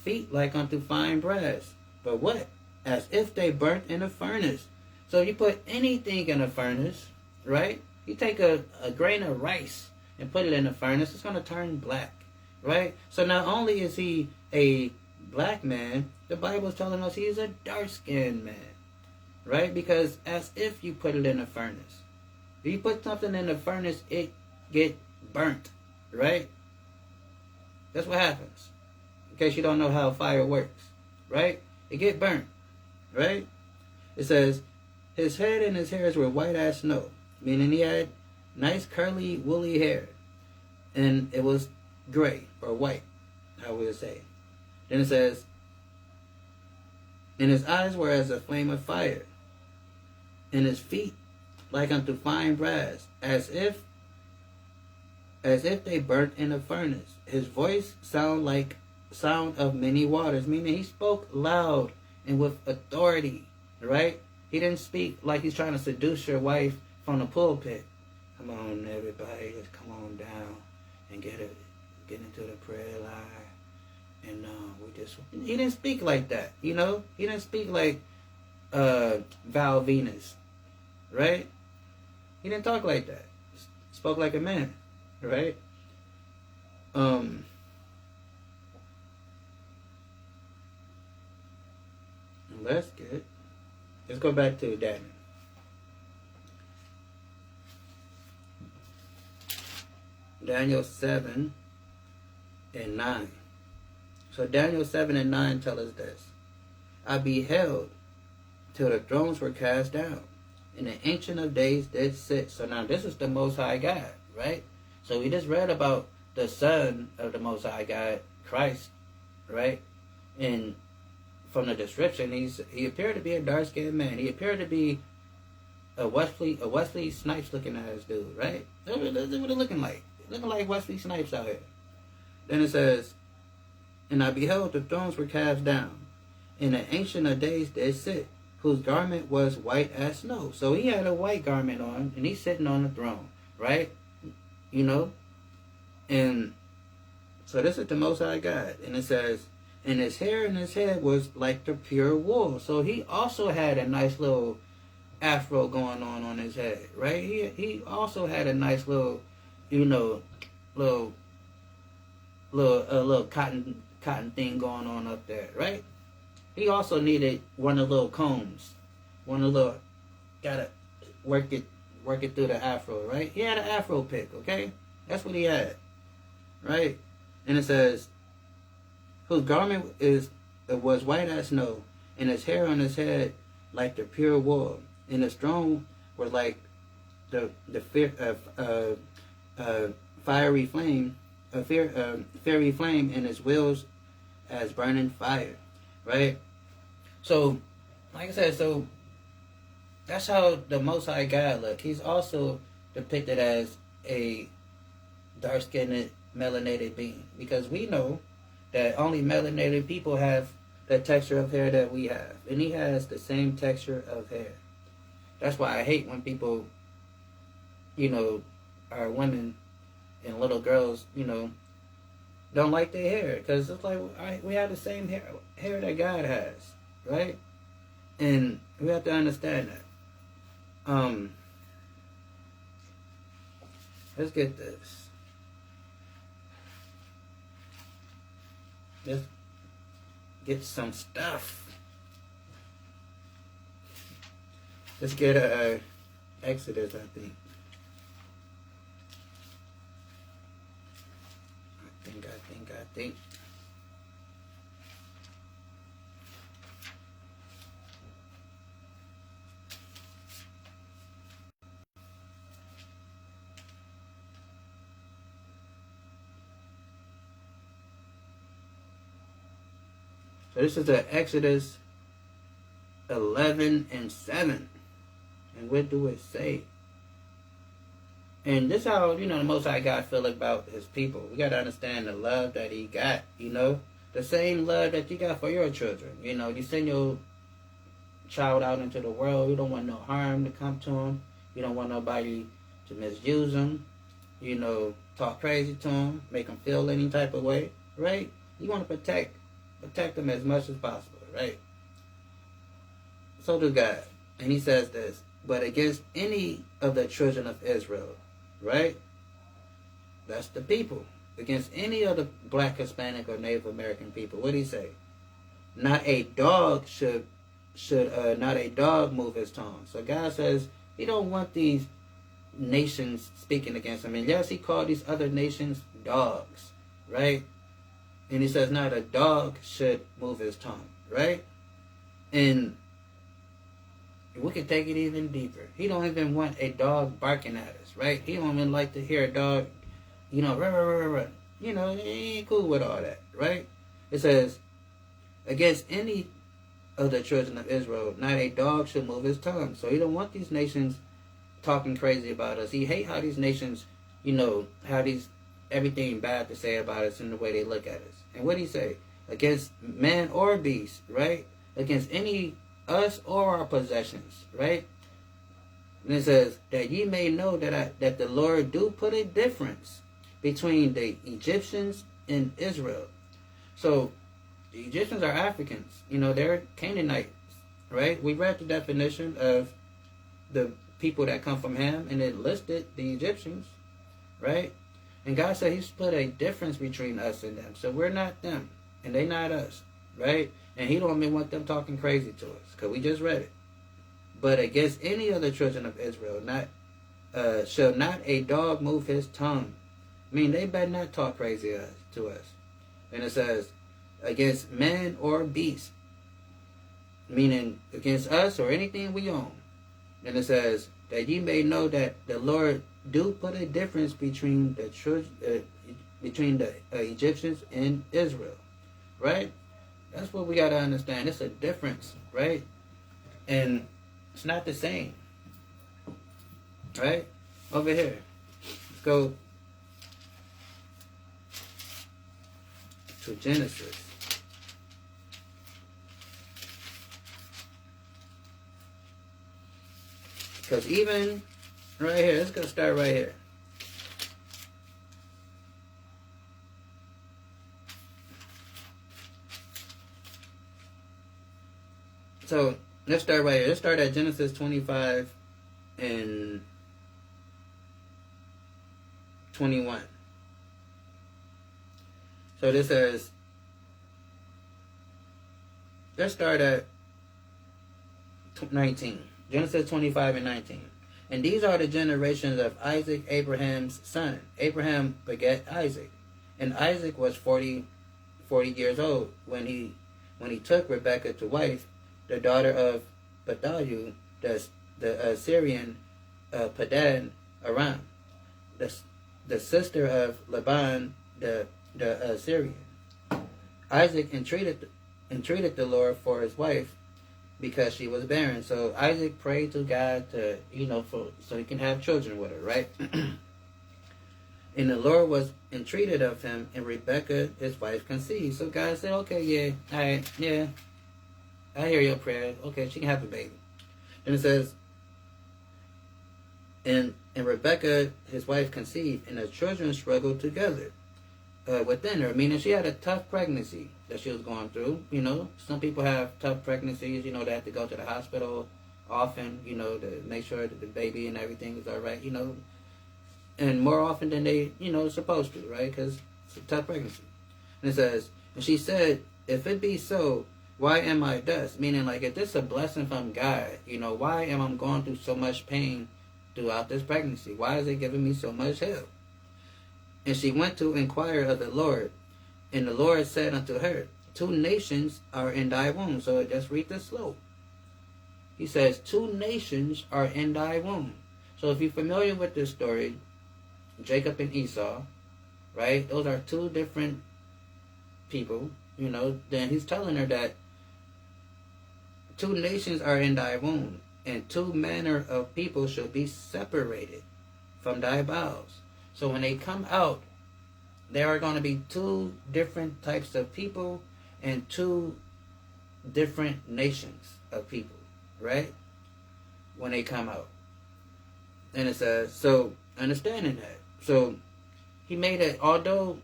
Feet like unto fine brass. But what? As if they burnt in a furnace. So you put anything in a furnace, right? You take a grain of rice and put it in a furnace, it's going to turn black, right? So not only is he a black man, the Bible is telling us he's a dark-skinned man, right? Because as if you put it in a furnace. If you put something in a furnace, it get burnt, right? That's what happens. In case you don't know how fire works, right? It get burnt, right? It says, his head and his hairs were white as snow, meaning he had nice curly woolly hair, and it was gray or white, how we would say. Then it says, and his eyes were as a flame of fire, and his feet like unto fine brass, as if they burnt in a furnace. His voice sound like sound of many waters, meaning he spoke loud and with authority, right? He didn't speak like he's trying to seduce your wife from the pulpit. Come on, everybody, let's come on down and get into the prayer line. And he didn't speak like that, He didn't speak like Val Venus, right? He didn't talk like that. He spoke like a man, right? Let's go back to Daniel. Daniel 7 and 9. So Daniel 7 and 9 tell us this. I beheld till the thrones were cast down, and the Ancient of Days did sit. So now this is the Most High God, right? So we just read about the Son of the Most High God, Christ, right? And from the description, he appeared to be a dark-skinned man. He appeared to be a Wesley Snipes looking ass dude, right? That's what it looking like. Looking like Wesley Snipes out here. Then it says, and I beheld the thrones were cast down, and the Ancient of Days did sit, whose garment was white as snow. So he had a white garment on, and he's sitting on the throne, right? And so this is the Most High God. And it says, and his hair and his head was like the pure wool. So he also had a nice little afro going on his head, right? He also had a nice little, little cotton thing going on up there, right? He also needed one of the little combs, gotta work it through the afro, right? He had an afro pick, okay? That's what he had, right? And it says, whose garment was white as snow, and his hair on his head like the pure wool, and his throne were like the fiery flame, fiery flame, and his wheels as burning fire, right? So, like I said, so that's how the Most High God look. He's also depicted as a dark-skinned, melanated being, because we know that only melanated people have the texture of hair that we have, and he has the same texture of hair. That's why I hate when people, are women and little girls, don't like their hair, because it's like we have the same hair that God has, right? And We have to understand that. Let's get this. Let's get some stuff. Let's get a Exodus, I think. I think. So this is the Exodus 11 and 7. And what do it say? And this is how, the Most High God feel about his people. We got to understand the love that he got, The same love that you got for your children. You send your child out into the world. You don't want no harm to come to him. You don't want nobody to misuse him. Talk crazy to him. Make him feel any type of way, right? You want to protect them as much as possible, right? So do God. And he says this, but against any of the children of Israel, right? That's the people. Against any of the black, Hispanic, or Native American people. What did he say? Not a dog should not a dog move his tongue. So God says he don't want these nations speaking against him. And yes, he called these other nations dogs, right? And he says not a dog should move his tongue, right? And we can take it even deeper. He don't even want a dog barking at us, right? He don't even like to hear a dog, rah, rah, rah, rah. He ain't cool with all that, right? It says, against any of the children of Israel, not a dog should move his tongue. So he don't want these nations talking crazy about us. He hate how these nations, how these everything bad to say about us and the way they look at us. And what did he say? Against man or beast, right? Against any us or our possessions, right? And it says that ye may know that the Lord do put a difference between the Egyptians and Israel. So the Egyptians are Africans, they're Canaanites, right? We read the definition of the people that come from Ham, and it listed the Egyptians, right? And God said he's put a difference between us and them. So we're not them, and they not us, right? And he don't even want them talking crazy to us, because we just read it. But against any of the children of Israel, shall not a dog move his tongue. I mean, they better not talk crazy to us. And it says, against man or beast, meaning against us or anything we own. And it says, that ye may know that the Lord do put a difference between the Egyptians and Israel, right? That's what we got to understand. It's a difference, right? And it's not the same, right? Over here, let's go to Genesis. Because even right here, let's go start right here. So let's start right here. Let's start at Genesis 25 and 21. So this says, let's start at 19. Genesis 25 and 19. And these are the generations of Isaac, Abraham's son. Abraham begat Isaac. And Isaac was 40 years old when he took Rebekah to wife, the daughter of Bethuel, the Syrian Padan Aram, the sister of Laban the Syrian. Isaac entreated the Lord for his wife, because she was barren. So Isaac prayed to God to, so he can have children with her, right? And the Lord was entreated of him, and Rebekah, his wife, conceived. So God said, okay, yeah, all right, yeah, I hear your prayer. Okay, she can have a baby. And it says, and Rebekah, his wife, conceived, and the children struggled together. within her, meaning she had a tough pregnancy that she was going through. You know, some people have tough pregnancies. You know, they have to go to the hospital often. You know, to make sure that the baby and everything is all right. You know, and more often than they, you know, supposed to, right? Because it's a tough pregnancy. And it says, and she said, if it be so, why am I thus? Meaning, like, if this is a blessing from God, you know, why am I going through so much pain throughout this pregnancy? Why is it giving me so much hell? And she went to inquire of the Lord. And the Lord said unto her, 2 nations are in thy womb. So just read this slow. He says, 2 nations are in thy womb. So if you're familiar with this story, Jacob and Esau, right? Those are 2 different people, you know. Then he's telling her that 2 nations are in thy womb, and 2 manner of people shall be separated from thy bowels. So when they come out, there are going to be 2 different types of people and 2 different nations of people, right? When they come out. And it says, so understanding that. So he made it, although,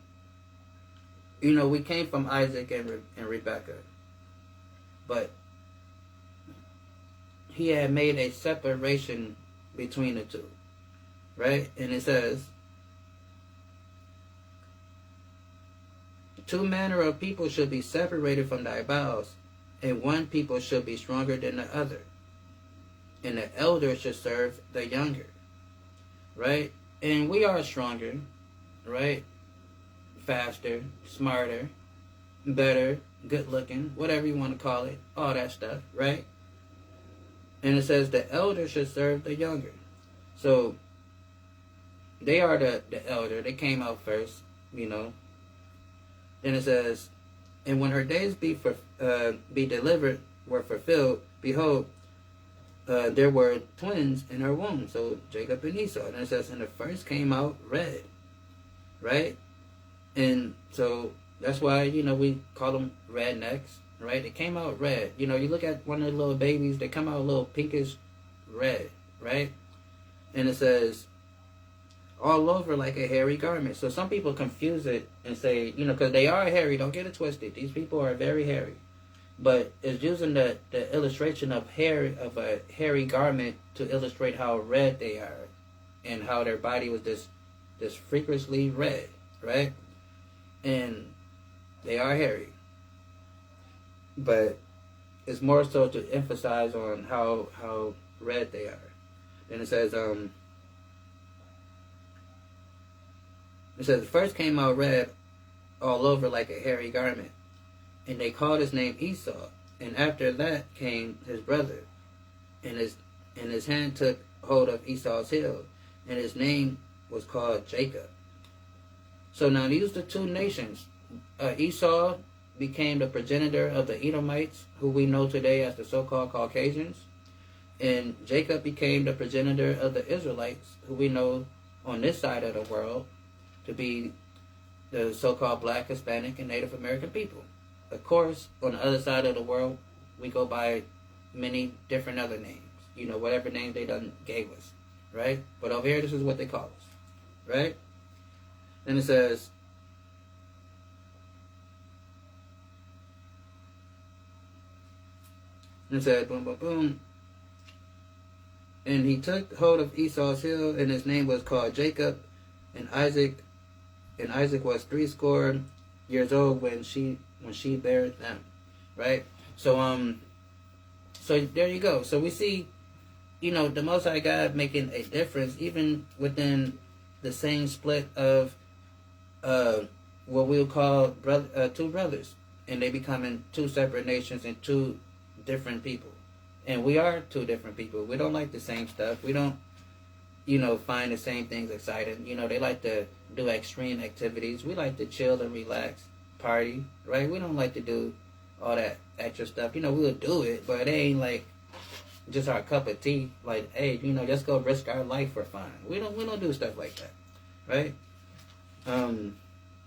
you know, we came from Isaac and Rebekah, but he had made a separation between the 2, right? And it says, 2 manner of people should be separated from thy bowels, and one people should be stronger than the other, and the elder should serve the younger, right? And we are stronger, right? Faster, smarter, better, good looking, whatever you want to call it, all that stuff, right? And it says the elder should serve the younger. So they are the elder. They came out first, you know. Then it says, and when her days be delivered were fulfilled, behold, there were twins in her womb. So Jacob and Esau. And it says, and the first came out red, right? And so that's why, you know, we call them rednecks, right? They came out red. You know, you look at one of the little babies, they come out a little pinkish red, right? And it says, all over like a hairy garment. So some people confuse it and say, you know, because they are hairy, don't get it twisted. These people are very hairy. But it's using the illustration of a hairy garment to illustrate how red they are and how their body was this freakishly red, right? And they are hairy. But it's more so to emphasize on how red they are. Then it says, the first came out red all over like a hairy garment. And they called his name Esau. And after that came his brother. And his hand took hold of Esau's heel. And his name was called Jacob. So now these are the 2 nations. Esau became the progenitor of the Edomites, who we know today as the so-called Caucasians. And Jacob became the progenitor of the Israelites, who we know on this side of the world to be the so-called Black, Hispanic, and Native American people. Of course, on the other side of the world, we go by many different other names. You know, whatever name they done gave us, right? But over here, this is what they call us, right? And it says, boom, boom, boom. And he took hold of Esau's heel, and his name was called Jacob, and Isaac was 80 years old when she bare them, right? So so there you go. So we see, you know, the Most High God making a difference even within the same split of what we'll call 2 brothers, and they becoming 2 separate nations and 2 different people. And we are 2 different people. We don't like the same stuff. We don't, you know, find the same things exciting. You know, they like to do extreme activities. We like to chill and relax, party, right? We don't like to do all that extra stuff. You know, we'll do it, but it ain't like just our cup of tea. Like, hey, you know, let's go risk our life for fun. We don't do stuff like that, right?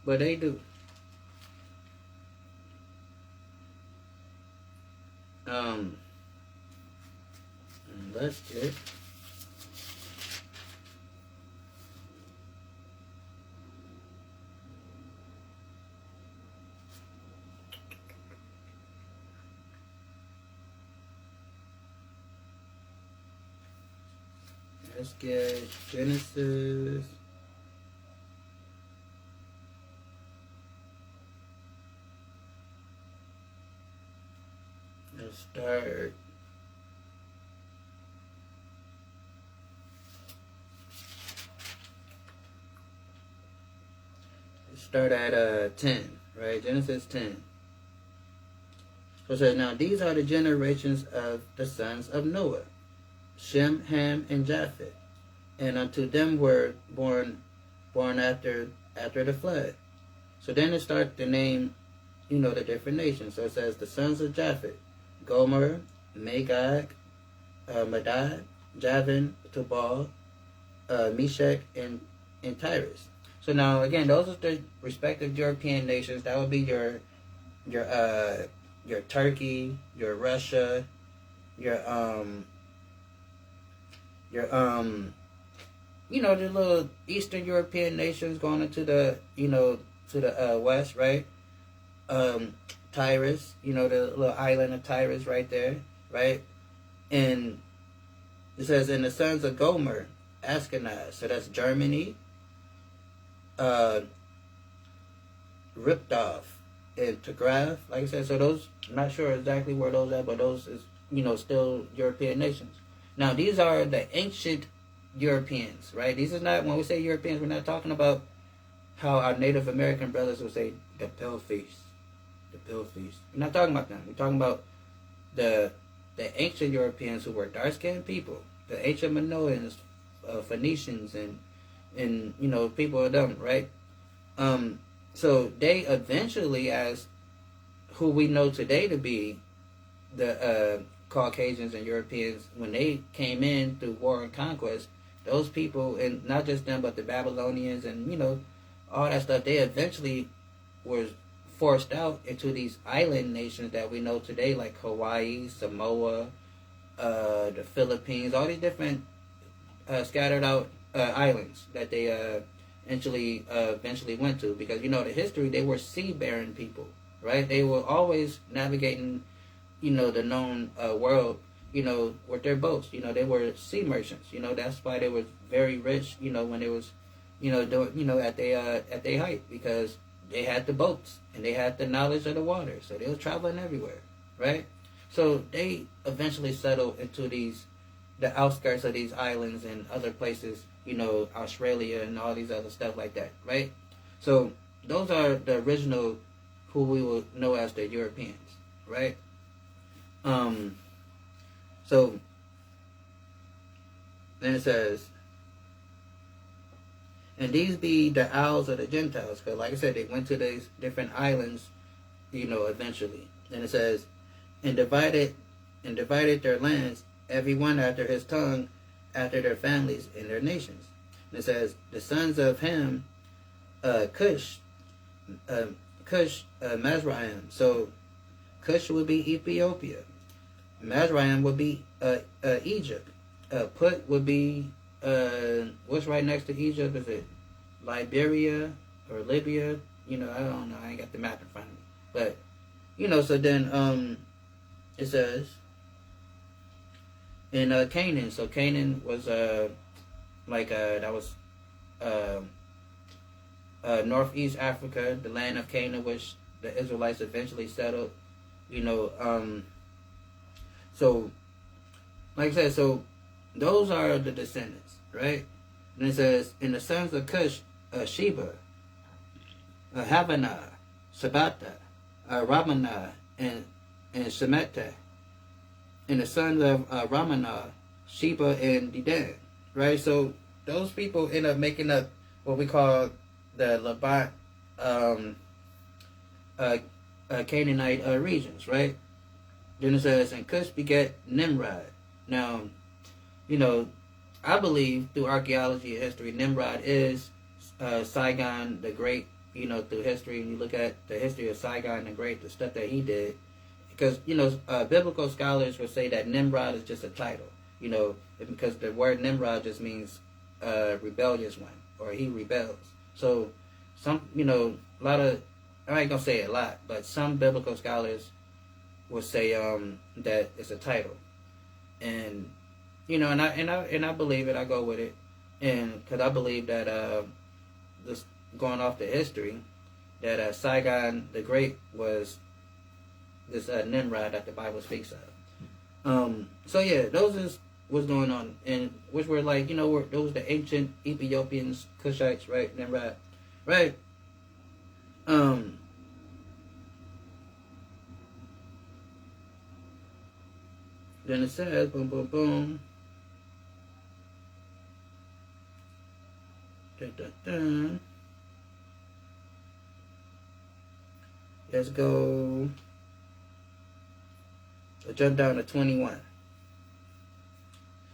But they do. Let's get Let's get Genesis. Let's start. Start at 10, right? Genesis 10. So it says, now these are the generations of the sons of Noah, Shem, Ham, and Japheth. And unto them were born after the flood. So then it starts to name, the different nations. So it says the sons of Japheth, Gomer, Magog, Madai, Javan, Tubal, Meshach, and Tyrus. So now again, those are the respective European nations. That would be your Turkey, your Russia, your the little Eastern European nations going into the to the west, right? Tyrus, the little island of Tyrus right there, right? And it says, in the sons of Gomer, Ashkenaz, so that's Germany, Riptoff, and Tegraph, like I said. So those, I'm not sure exactly where those are, but those is, still European nations. Now, these are the ancient Europeans, right? These is not, when we say Europeans, we're not talking about how our Native American brothers would say the Pale-Face. The Pale-Face. We're not talking about them. We're talking about the ancient Europeans who were dark-skinned people, the ancient Minoans, Phoenicians, and people of them, right? So they eventually, as who we know today to be the Caucasians and Europeans, when they came in through war and conquest, those people, and not just them, but the Babylonians and all that stuff, they eventually were forced out into these island nations that we know today, like Hawaii, Samoa, the Philippines, all these different scattered out islands that they eventually went to, because the history, they were sea-bearing people, right? They were always navigating the known world with their boats. They were sea merchants. That's why they were very rich when they was doing at their height, because they had the boats and they had the knowledge of the water, so they were traveling everywhere, right? So they eventually settled into the outskirts of these islands and other places, Australia and all these other stuff like that, right? So those are the original, who we will know as the Europeans, right? So then it says, and these be the isles of the Gentiles, because like I said, they went to these different islands, eventually. Then it says, and divided their lands, every one after his tongue, after their families and their nations. And it says, the sons of Ham, Cush, Mizraim. So Cush would be Ethiopia. Mizraim would be Egypt. Put would be, what's right next to Egypt? Is it Liberia or Libya? I don't know. I ain't got the map in front of me. But, so then it says, in Canaan. So Canaan was that was northeast Africa, the land of Canaan, which the Israelites eventually settled. So like I said, so those are the descendants, right? And it says, in the sons of Cush, Sheba, Havana, Sabata, Ramana, and Shemetah. And the sons of Ramana, Sheba, and Dedan, right? So those people end up making up what we call the Levant Canaanite regions, right? Then it says, and Cush begat Nimrod. Now, I believe through archaeology and history, Nimrod is Saigon the Great. Through history, and you look at the history of Saigon the Great, the stuff that he did, because biblical scholars would say that Nimrod is just a title, because the word Nimrod just means rebellious one, or he rebels. So some, a lot of, I ain't gonna say a lot, but some biblical scholars will say that it's a title. And and I believe it. I go with it, and because I believe that this going off the history, that Saigon the Great was this Nimrod that the Bible speaks of. So yeah, those is what's going on, and which were like those the ancient Ethiopians, Cushites, right? Nimrod, right? Then it says, boom, boom, boom. Dun, dun, dun. Let's go. I'll jump down to 21.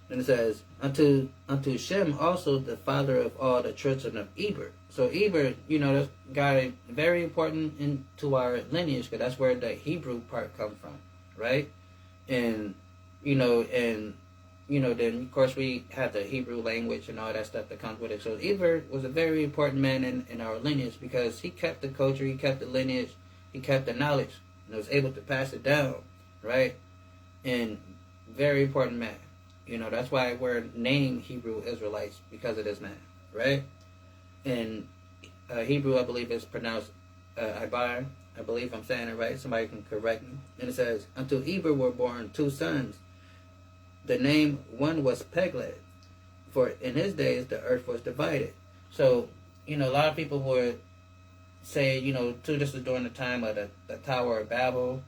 And it says, unto Shem also the father of all the children of Eber. So Eber, that's guy very important into our lineage, because that's where the Hebrew part comes from, right? And then of course we have the Hebrew language and all that stuff that comes with it. So Eber was a very important man in our lineage, because he kept the culture, he kept the lineage, he kept the knowledge, and was able to pass it down, right? And very important man. That's why we're named Hebrew Israelites, because of this man, right? And Hebrew, I believe, is pronounced Ibar. I believe I'm saying it right. Somebody can correct me. And it says, unto Eber were born 2 sons. The name one was Peleg, for in his days the earth was divided. So, a lot of people would say, too, this is during the time of the Tower of Babel,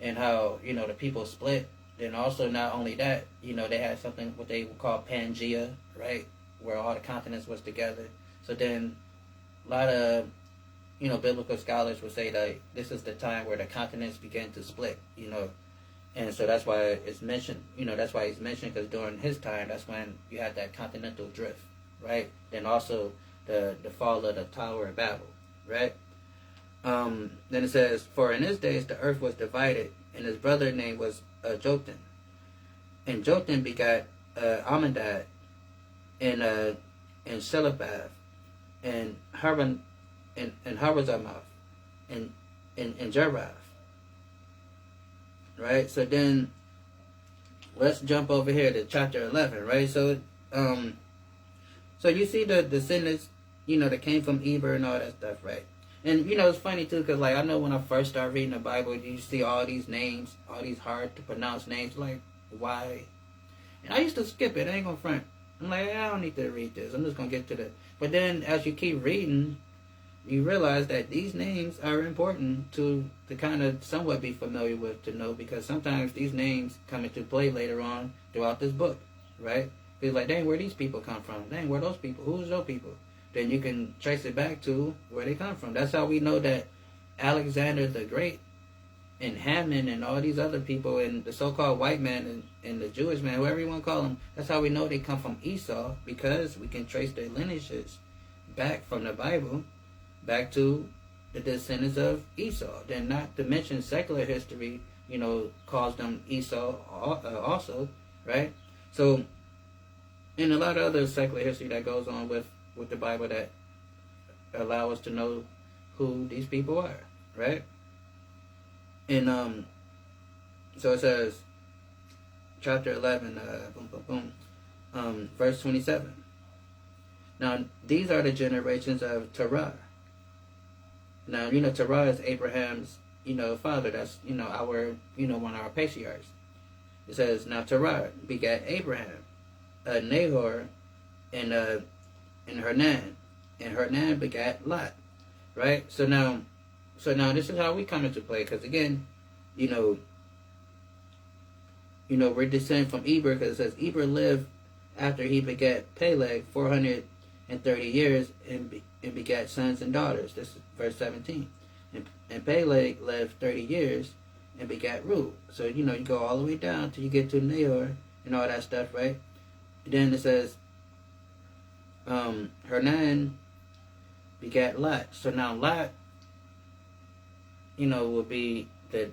and how, the people split. Then also, not only that, they had something what they would call Pangea, right, where all the continents was together. So then a lot of, biblical scholars would say that this is the time where the continents began to split, and so that's why it's mentioned, that's why he's mentioned, because during his time, that's when you had that continental drift, right? Then also the fall of the Tower of Babel, right? Then it says, for in his days the earth was divided, and his brother name was Jotham. And Jotham begot Amminadab, and Shelebath, and Haran, and Harazamath, and Jerath. Right? So then let's jump over here to chapter 11, right? So so you see the descendants, that came from Eber and all that stuff, right? And it's funny too, because I know when I first started reading the Bible, you see all these names, all these hard to pronounce names, like why? And I used to skip it. I ain't gonna front. I'm like, I don't need to read this. I'm just gonna get to the. But then as you keep reading, you realize that these names are important to kind of somewhat be familiar with, to know, because sometimes these names come into play later on throughout this book, right? It's like, dang, where these people come from? Dang, where those people? Who's those people? Then you can trace it back to where they come from. That's how we know that Alexander the Great and Haman and all these other people and the so-called white man and the Jewish man, whoever you want to call them, that's how we know they come from Esau, because we can trace their lineages back from the Bible, back to the descendants of Esau. Then not to mention secular history, calls them Esau also, right? So, and a lot of other secular history that goes on with the Bible that allow us to know who these people are, right? And so it says, chapter 11, verse 27. Now these are the generations of Terah. Now Terah is Abraham's father. That's our one of our patriarchs. It says, now Terah begat Abraham, Nahor, and Hernan, and Hernan begat Lot, right? So now this is how we come into play, because again, we're descended from Eber, because it says Eber lived after he begat Peleg 430 years and begat sons and daughters. This is verse 17. And Peleg lived 30 years and begat Reu. So you go all the way down till you get to Nahor and all that stuff, right? And then it says Hernan begat Lot. So now Lot, will be the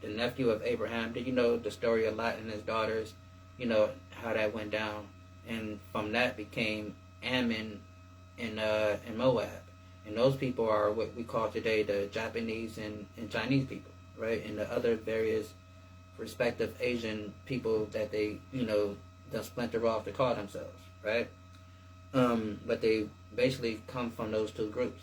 nephew of Abraham. Did you know the story of Lot and his daughters? How that went down, and from that became Ammon and Moab, and those people are what we call today the Japanese and Chinese people, right? And the other various respective Asian people that they, they splinter off to call themselves, right? But they basically come from those two groups.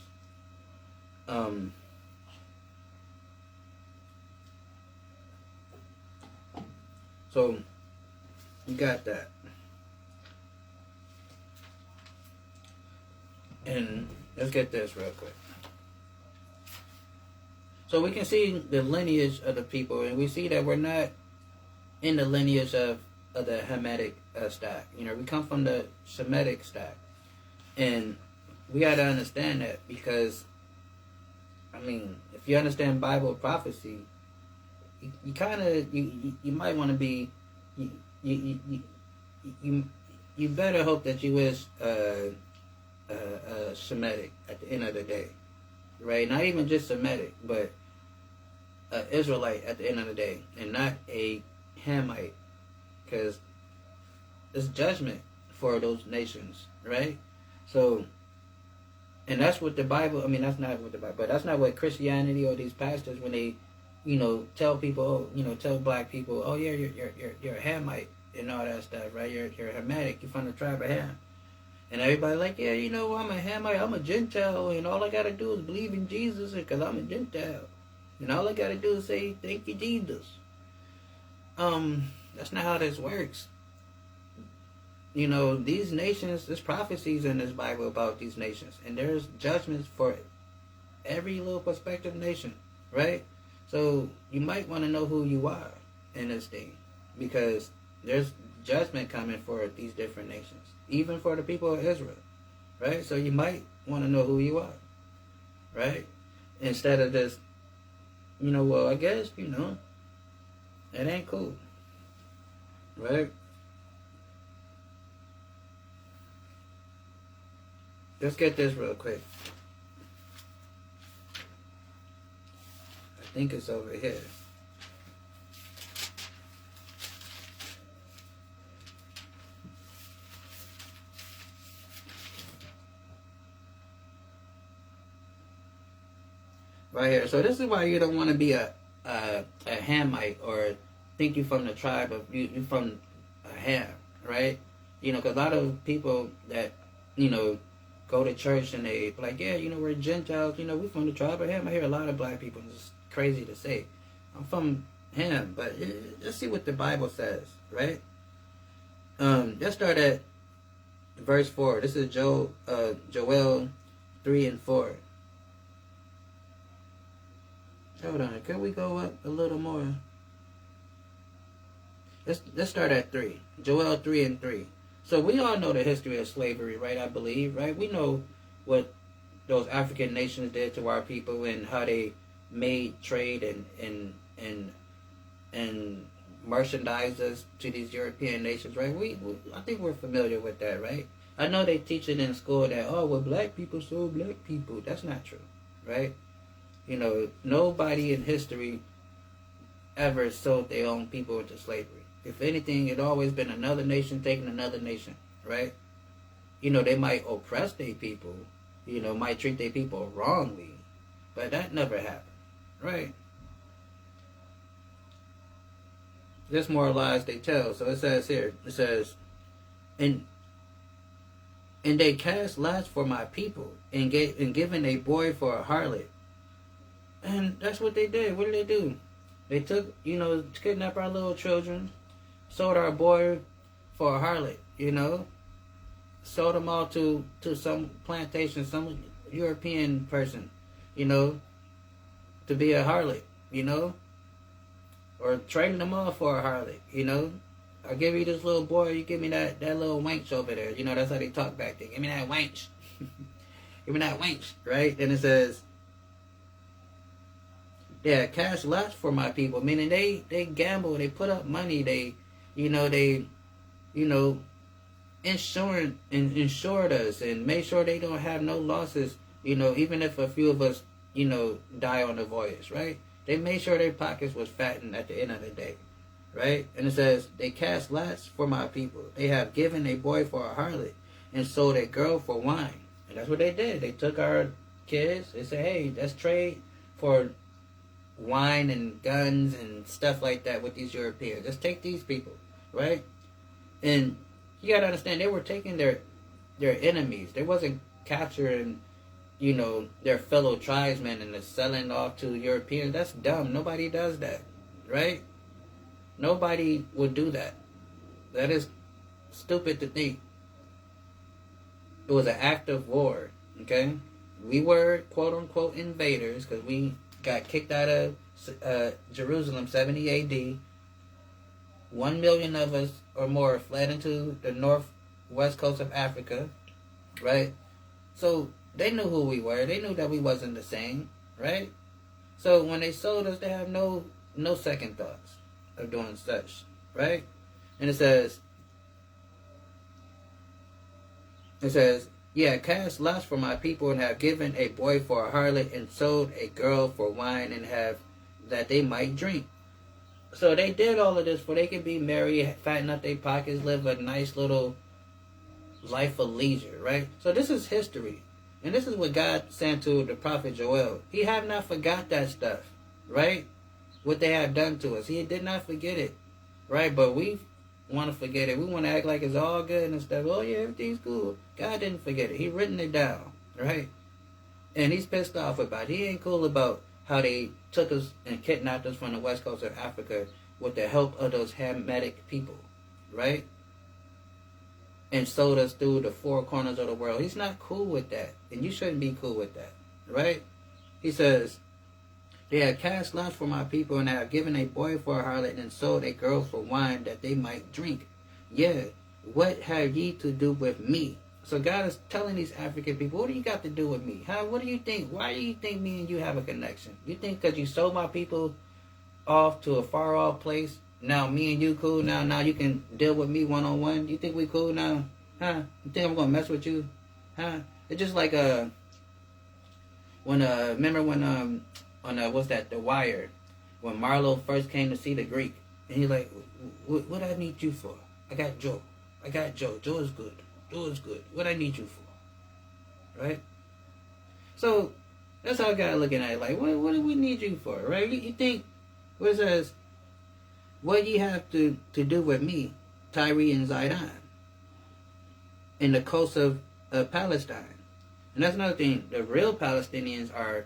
So you got that. And let's get this real quick. So we can see the lineage of the people, and we see that we're not in the lineage of the Hamitic stock. We come from the Semitic stock. And we got to understand that, because, if you understand Bible prophecy, you kind of, you might want to be, you better hope that you is Semitic at the end of the day, right? Not even just Semitic, but Israelite at the end of the day, and not a Hamite, because it's judgment for those nations, right? So, and that's what the Bible, that's not what the Bible, but that's not what Christianity or these pastors, when they, tell people, tell black people, oh yeah, you're a Hamite and all that stuff, right? You're a Hamitic, you're from the tribe of Ham. And everybody like, yeah, I'm a Hamite, I'm a Gentile, and all I gotta do is believe in Jesus because I'm a Gentile. And all I gotta do is say, thank you, Jesus. That's not how this works. These nations, there's prophecies in this Bible about these nations. And there's judgments for every little prospective nation, right? So you might want to know who you are in this thing, because there's judgment coming for these different nations, even for the people of Israel, right? So you might want to know who you are, right? Instead of just, well, I guess, it ain't cool, right? Let's get this real quick. I think it's over here. Right here. So this is why you don't want to be a Hamite, or think you from the tribe of you from a Ham, right? Because a lot of people that go to church and they like, yeah, we're Gentiles, we're from the tribe of Ham. I hear a lot of black people, and it's crazy to say, I'm from Ham, but let's see what the Bible says, right? Let's start at verse 4. This is Joel 3 and 4. Hold on, can we go up a little more? Let's start at 3. Joel 3 and 3. So we all know the history of slavery, right? I believe, right? We know what those African nations did to our people, and how they made trade and merchandise us to these European nations, right? I think we're familiar with that, right? I know they teach it in school that, oh, well, black people sold black people. That's not true, right? Nobody in history ever sold their own people into slavery. If anything, it's always been another nation taking another nation, right? They might oppress their people, might treat their people wrongly, but that never happened, right? This more lies they tell. So it says here, and they cast lots for my people, and given a boy for a harlot. And that's what they did. What did they do? They took, kidnapped our little children, sold our boy for a harlot, sold them all to some plantation, some European person, to be a harlot, or trading them off for a harlot, I'll give you this little boy, you give me that little wench over there, that's how they talk back then. Give me that wench. Give me that wench, right? And it says, yeah, cast lots for my people, meaning they gamble, they put up money, they insured us and made sure they don't have no losses, even if a few of us, die on the voyage, right? They made sure their pockets was fattened at the end of the day, right? And it says, they cast lots for my people. They have given a boy for a harlot and sold a girl for wine. And that's what they did. They took our kids, they said, hey, let's trade for wine and guns and stuff like that with these Europeans. Let's take these people, right? And you gotta understand, they were taking their enemies. They wasn't capturing, their fellow tribesmen and selling off to Europeans. That's dumb. Nobody does that, right? Nobody would do that. That is stupid to think. It was an act of war, okay? We were, quote-unquote, invaders because we got kicked out of Jerusalem, 70 A.D. 1 million of us or more fled into the northwest coast of Africa, right? So they knew who we were. They knew that we wasn't the same, right? So when they sold us, they have no second thoughts of doing such, right? And it says, yeah, cast lots for my people and have given a boy for a harlot and sold a girl for wine and have that they might drink. So they did all of this for they can be merry, fatten up their pockets, live a nice little life of leisure, right? So this is history. And this is what God sent to the prophet Joel. He have not forgot that stuff, right? What they have done to us. He did not forget it, right? But we want to forget it. We want to act like it's all good and stuff. Oh, yeah, everything's cool. God didn't forget it. He written it down, right? And he's pissed off about it. He ain't cool about how they took us and kidnapped us from the west coast of Africa with the help of those Hamitic people, right? And sold us through the four corners of the world. He's not cool with that. And you shouldn't be cool with that, right? He says, they have cast lots for my people and have given a boy for a harlot and sold a girl for wine that they might drink. Yeah, what have ye to do with me? So God is telling these African people, what do you got to do with me? What do you think? Why do you think me and you have a connection? You think because you sold my people off to a far off place, now me and you cool now? Now you can deal with me one-on-one? You think we cool now? Huh? You think I'm going to mess with you? Huh? It's just like, remember when, what's that, The Wire, when Marlo first came to see the Greek, and he's like, what I need you for? I got Joe. Joe is good. What I need you for? Right? So, that's how God looking at it. Like, what do we need you for? Right? You think, what it says, what you have to do with me, Tyree and Zidon, in the coast of Palestine. And that's another thing. The real Palestinians are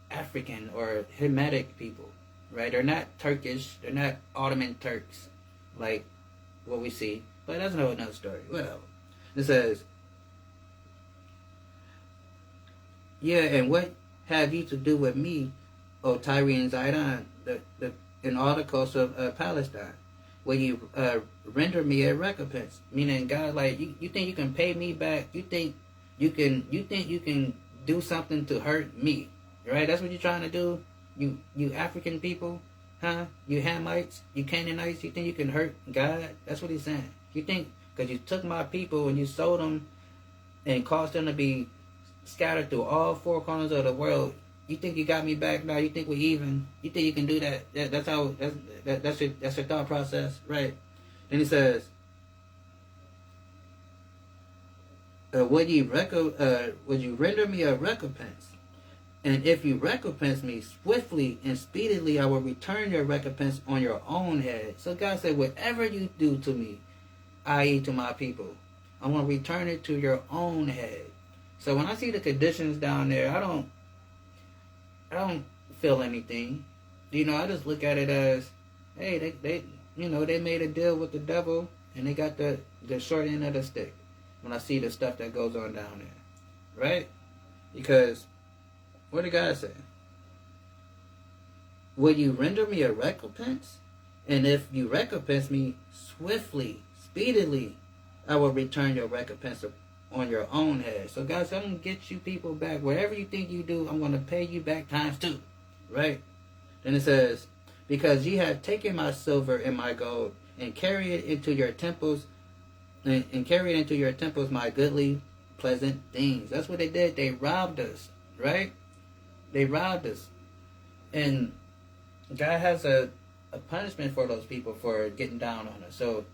African or Hamitic people, right? They're not Turkish. They're not Ottoman Turks, like what we see. But that's another story. Whatever. It says, yeah, and what have you to do with me, O Tyre and Zidon, in all the coasts of Palestine, where you render me a recompense? Meaning, God, like you think you can pay me back? You think you can do something to hurt me? Right? That's what you're trying to do? You African people? Huh? You Hamites? You Canaanites? You think you can hurt God? That's what he's saying. You think because you took my people and you sold them and caused them to be scattered through all four corners of the world, you think you got me back now? You think we even? You think you can do that? That's your thought process, right? Then he says, would you render me a recompense? And if you recompense me swiftly and speedily, I will return your recompense on your own head. So God said, whatever you do to me, i.e. to my people, I'm going to return it to your own head. So when I see the conditions down there, I don't feel anything. I just look at it as, hey, they made a deal with the devil and they got the short end of the stick when I see the stuff that goes on down there. Right? Because what did God say? Will you render me a recompense? And if you recompense me swiftly, speedily, I will return your recompense on your own head. So God said, I'm going to get you people back. Whatever you think you do, I'm going to pay you back times 2. Right? Then it says, because ye have taken my silver and my gold and carried it into your temples, and carried into your temples my goodly, pleasant things. That's what they did. They robbed us. Right? They robbed us. And God has a punishment for those people for getting down on us. So,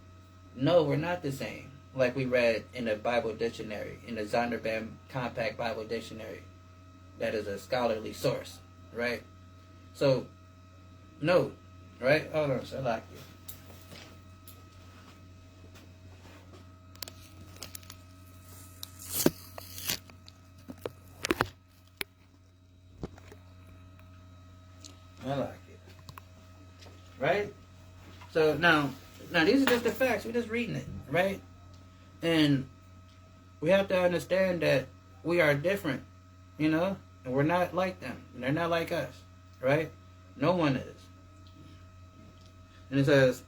no, we're not the same. Like we read in the Bible dictionary, in the Zondervan Compact Bible Dictionary. That is a scholarly source, right? So, no, right? Hold on, so I like it. I like it. Right? So now these are just the facts. We're just reading it, right? And we have to understand that we are different, you know? And we're not like them. And they're not like us, right? No one is. And it says,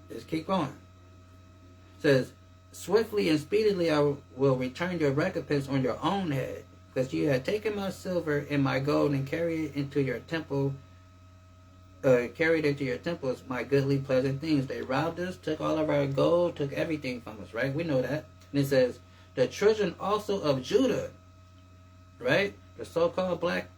just keep going. It says, swiftly and speedily I will return your recompense on your own head, because you had taken my silver and my gold and carried into your temple, carried into your temples my goodly pleasant things. They robbed us, took all of our gold, took everything from us, right? We know that. And it says, the children also of Judah, right? The so-called blacks,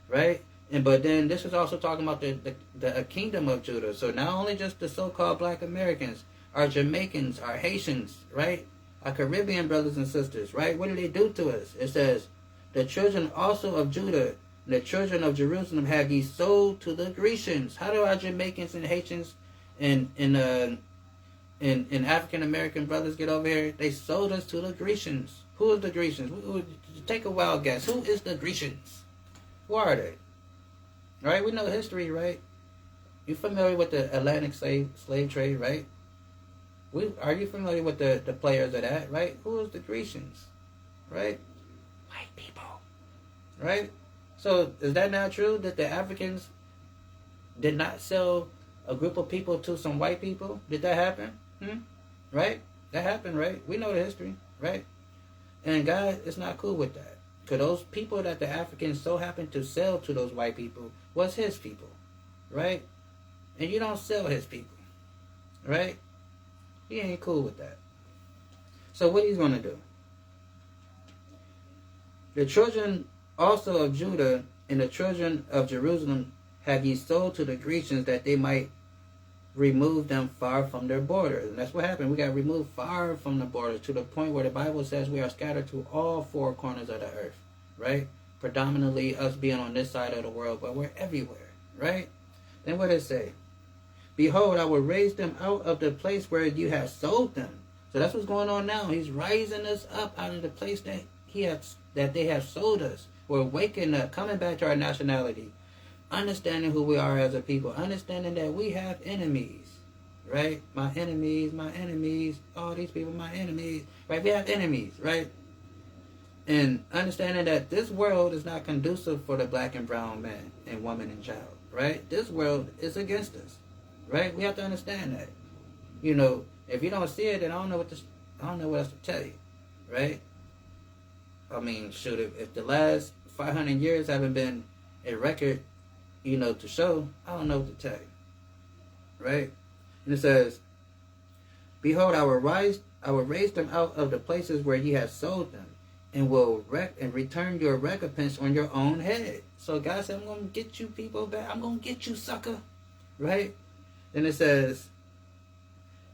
right? And but then this is also talking about the kingdom of Judah. So not only just the so-called black Americans, our Jamaicans, our Haitians, right? Our Caribbean brothers and sisters, right? What do they do to us? It says, the children also of Judah, the children of Jerusalem have ye sold to the Grecians. How do our Jamaicans and Haitians and African American brothers get over here? They sold us to the Grecians. Who is the Grecians? Take a wild guess. Who is the Grecians? Who are they? Right? We know history, right? You familiar with the Atlantic slave trade, right? Are you familiar with the players of that, right? Who is the Grecians? Right? White people. Right? So is that not true that the Africans did not sell a group of people to some white people? Did that happen? Right? That happened, right? We know the history, right? And God is not cool with that. Because those people that the Africans so happened to sell to those white people was his people, right? And you don't sell his people, right? He ain't cool with that. So what he's going to do? The children also of Judah and the children of Jerusalem have ye sold to the Grecians, that they might remove them far from their borders. And that's what happened. We got removed far from the borders, to the point where the Bible says we are scattered to all four corners of the earth, right? Predominantly us being on this side of the world, but we're everywhere, right? Then what does it say? Behold, I will raise them out of the place where you have sold them. So that's what's going on now. He's rising us up out of the place that they have sold us. We're waking up, coming back to our nationality, understanding who we are as a people, understanding that we have enemies, right? My enemies, all these people, my enemies, right? We have enemies, right? And understanding that this world is not conducive for the black and brown man and woman and child, right? This world is against us, right? We have to understand that. You know, if you don't see it, then I don't know what else to tell you, right? I mean, shoot, if the last 500 years haven't been a record, you know, to show, I don't know what to tell you, right? And it says, behold, I will raise them out of the places where ye have sold them, and will return your recompense on your own head. So God said, I'm going to get you people back. I'm going to get you, sucker, right? Then it says,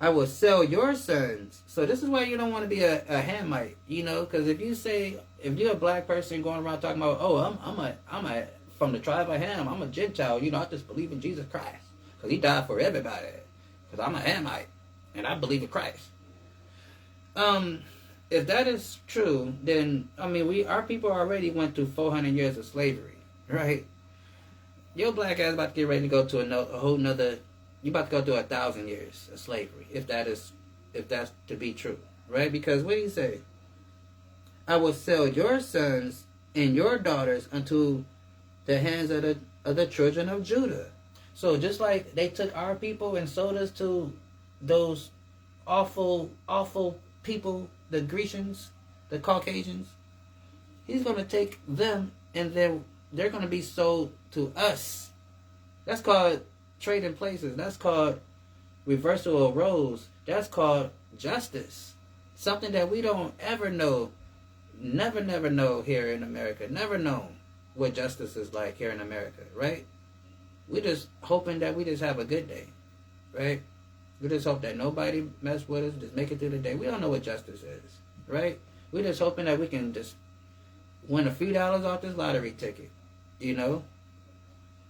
I will sell your sons. So this is why you don't want to be a Hamite, you know, because if you're a black person going around talking about, oh, I'm a from the tribe of Ham, I'm a Gentile, you know, I just believe in Jesus Christ because he died for everybody, because I'm a Hamite and I believe in Christ. If that is true, then I mean, our people already went through 400 years of slavery, right? Your black ass about to get ready to go to a whole nother. You about to go through 1,000 years of slavery, if that's to be true, right? Because what do you say? I will sell your sons and your daughters unto the hands of the children of Judah. So just like they took our people and sold us to those awful people, the Grecians, the Caucasians, he's going to take them and they're going to be sold to us. That's called trading places. That's called reversal of roles. That's called justice. Something that we don't ever know, never know here in America. Never known what justice is like here in America, right? We just hoping that we just have a good day, right? We just hope that nobody mess with us, just make it through the day. We don't know what justice is, right? We just hoping that we can just win a few dollars off this lottery ticket. You know?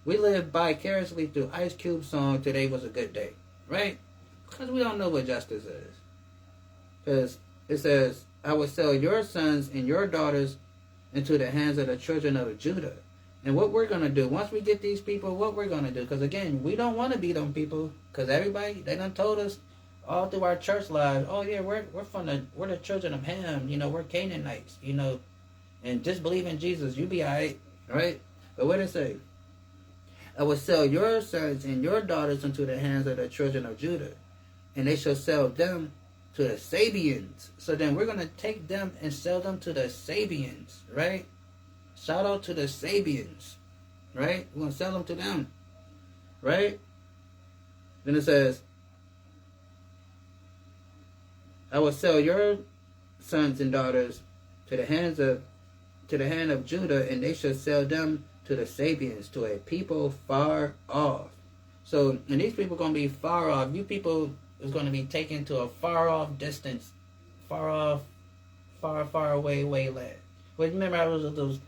We live vicariously through Ice Cube's song, Today Was a Good Day. Right? Because we don't know what justice is. Because it says, I will sell your sons and your daughters into the hands of the children of Judah. And what we're going to do, once we get these people, what we're going to do. Because again, we don't want to be them people. Because everybody, they done told us all through our church lives, oh yeah, we're the children of Ham. You know, we're Canaanites. You know, and just believe in Jesus, you be alright. Right? But what did it say? I will sell your sons and your daughters into the hands of the children of Judah. And they shall sell them to the Sabians. So then we're going to take them and sell them to the Sabians, right? Shout out to the Sabians, right? We're going to sell them to them, right? Then it says, I will sell your sons and daughters to the hand of Judah, and they shall sell them to the Sabians, to a people far off. So, and these people are going to be far off. You people is going to be taken to a far off distance, far off, far away land. But remember, I was those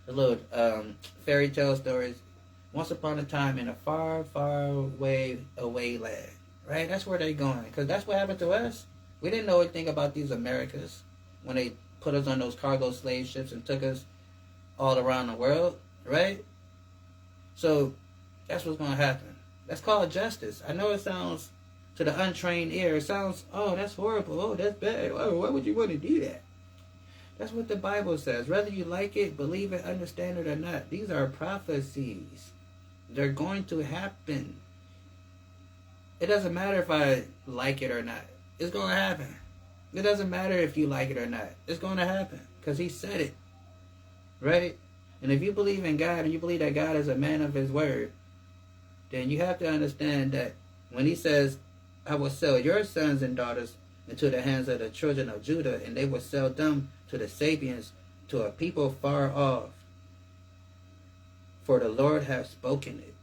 little fairy tale stories. Once upon a time in a far away land, right? That's where they're going, because that's what happened to us. We didn't know anything about these Americas when they put us on those cargo slave ships and took us all around the world, right? So that's what's going to happen. That's called justice. I know it sounds, to the untrained ear, it sounds, oh, that's horrible. Oh, that's bad. Oh, why would you want to do that? That's what the Bible says. Whether you like it, believe it, understand it or not, these are prophecies. They're going to happen. It doesn't matter if I like it or not. It's going to happen. It doesn't matter if you like it or not. It's going to happen because he said it. Right? And if you believe in God and you believe that God is a man of his word, then you have to understand that when he says, I will sell your sons and daughters into the hands of the children of Judah, and they will sell them to the Sabians, to a people far off, for the Lord hath spoken it.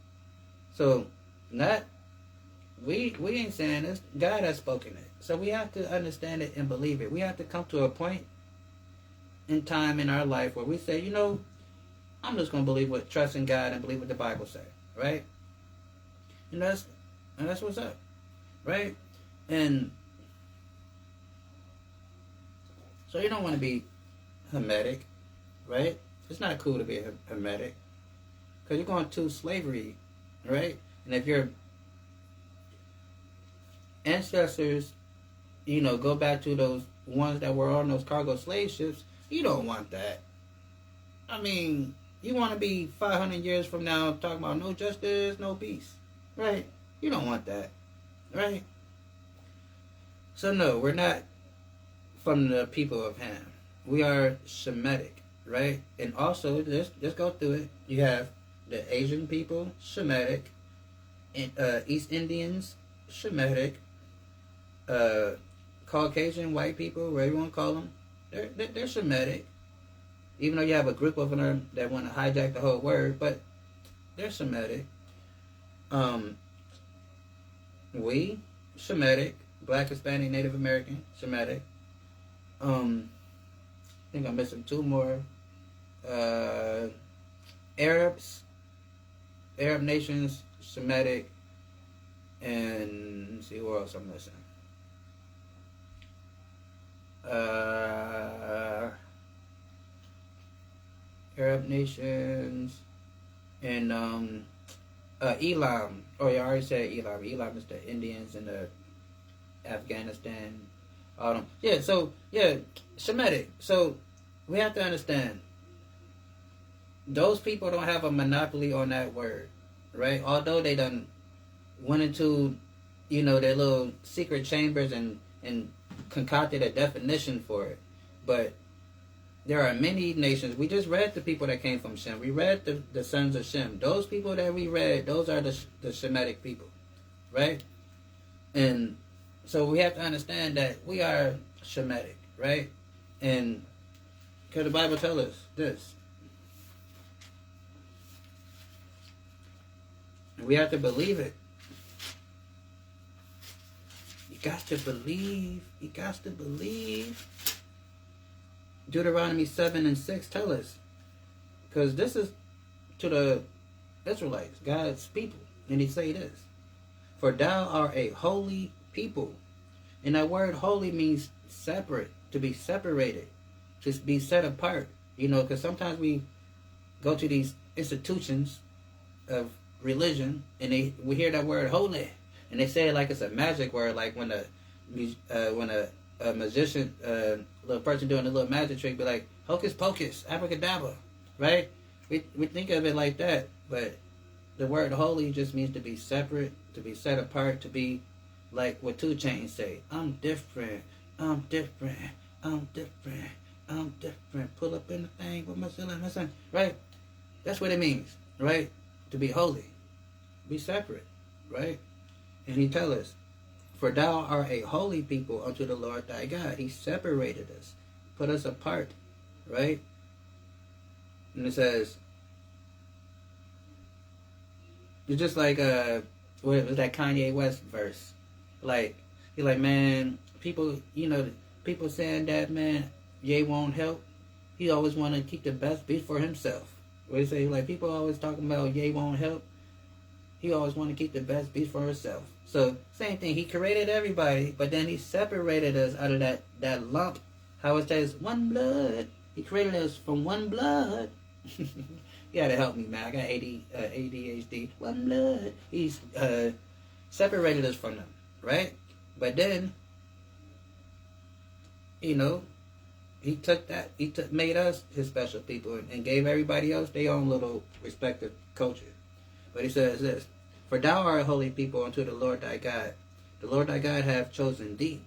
So, not, we ain't saying this, God has spoken it. So we have to understand it and believe it. We have to come to a point in time in our life where we say, you know, I'm just going to trust in God and believe what the Bible says, right? And that's what's up, right? And so you don't want to be Hamitic, right? It's not cool to be a Hamitic because you're going to slavery, right? And if your ancestors, you know, go back to those ones that were on those cargo slave ships, you don't want that. I mean, you want to be 500 years from now talking about no justice, no peace. Right? You don't want that. Right? So no, we're not from the people of Ham. We are Shemitic, right? And also, just go through it. You have the Asian people, Shemitic. East Indians, Shemitic. Caucasian white people, whatever you want to call them, they're Shemitic. Even though you have a group of them that want to hijack the whole word, but they're Shemitic. We, Shemitic, Black, Hispanic, Native American, Shemitic. I think I'm missing two more. Arabs, Arab nations, Shemitic, and let's see who else I'm missing. Arab nations, and Elam. Oh, yeah, I already said Elam. Elam is the Indians and the Afghanistan. Yeah, so, yeah, Shemitic. So, we have to understand, those people don't have a monopoly on that word, right? Although they done went into, you know, their little secret chambers and concocted a definition for it. But there are many nations. We just read the people that came from Shem. We read the sons of Shem. Those people that we read, those are the Shemitic people, right? And so we have to understand that we are Shemitic, right? And because the Bible tells us this. We have to believe it. You got to believe. You got to believe. Deuteronomy 7 and 6 tell us. Because this is to the Israelites, God's people. And he say this. For thou art a holy people. And that word holy means separate, to be separated, to be set apart. You know, because sometimes we go to these institutions of religion and we hear that word holy. And they say it like it's a magic word, like when a magician, little person doing a little magic trick, be like, hocus pocus, abracadabra, right? We think of it like that, but the word holy just means to be separate, to be set apart, to be like what 2 Chainz say, I'm different, I'm different, I'm different, I'm different. Pull up in the thing with my son, right? That's what it means, right? To be holy, be separate, right? And he tell us, for thou art a holy people unto the Lord thy God. He separated us, put us apart, right? And it says, it's just like what was that Kanye West verse? Like, he's like, man, people, you know, people saying that, man, Ye won't help. He always want to keep the best beat for himself. What he say? Like, people always talking about Ye won't help. He always want to keep the best beat for himself. So, same thing. He created everybody, but then he separated us out of that lump. How it says, one blood. He created us from one blood. You gotta help me, man. I got ADHD. One blood. He's separated us from them, right? But then, you know, he took that. He made us his special people and gave everybody else their own little respective culture. But he says this, for thou art a holy people unto the Lord thy God. The Lord thy God hath chosen thee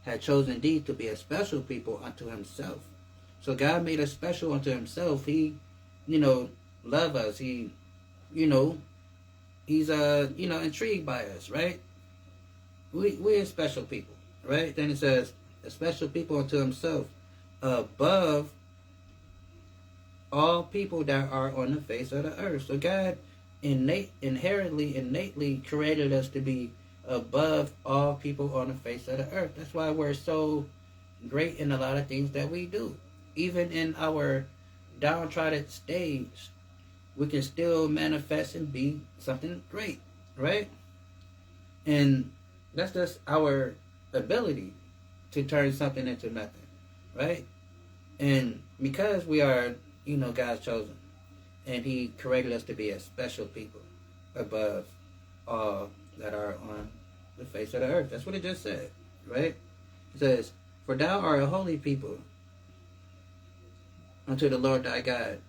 to be a special people unto himself. So God made us special unto himself. He, you know, love us. He, you know, he's, you know, intrigued by us, right? We're special people, right? Then it says, a special people unto himself above all people that are on the face of the earth. So God innately created us to be above all people on the face of the earth. That's why we're so great in a lot of things that we do. Even in our downtrodden stage, we can still manifest and be something great, right? And that's just our ability to turn something into nothing, right? And because we are, you know, God's chosen, and he created us to be a special people above all that are on the face of the earth. That's what it just said, right? It says, for thou art a holy people unto the Lord thy God.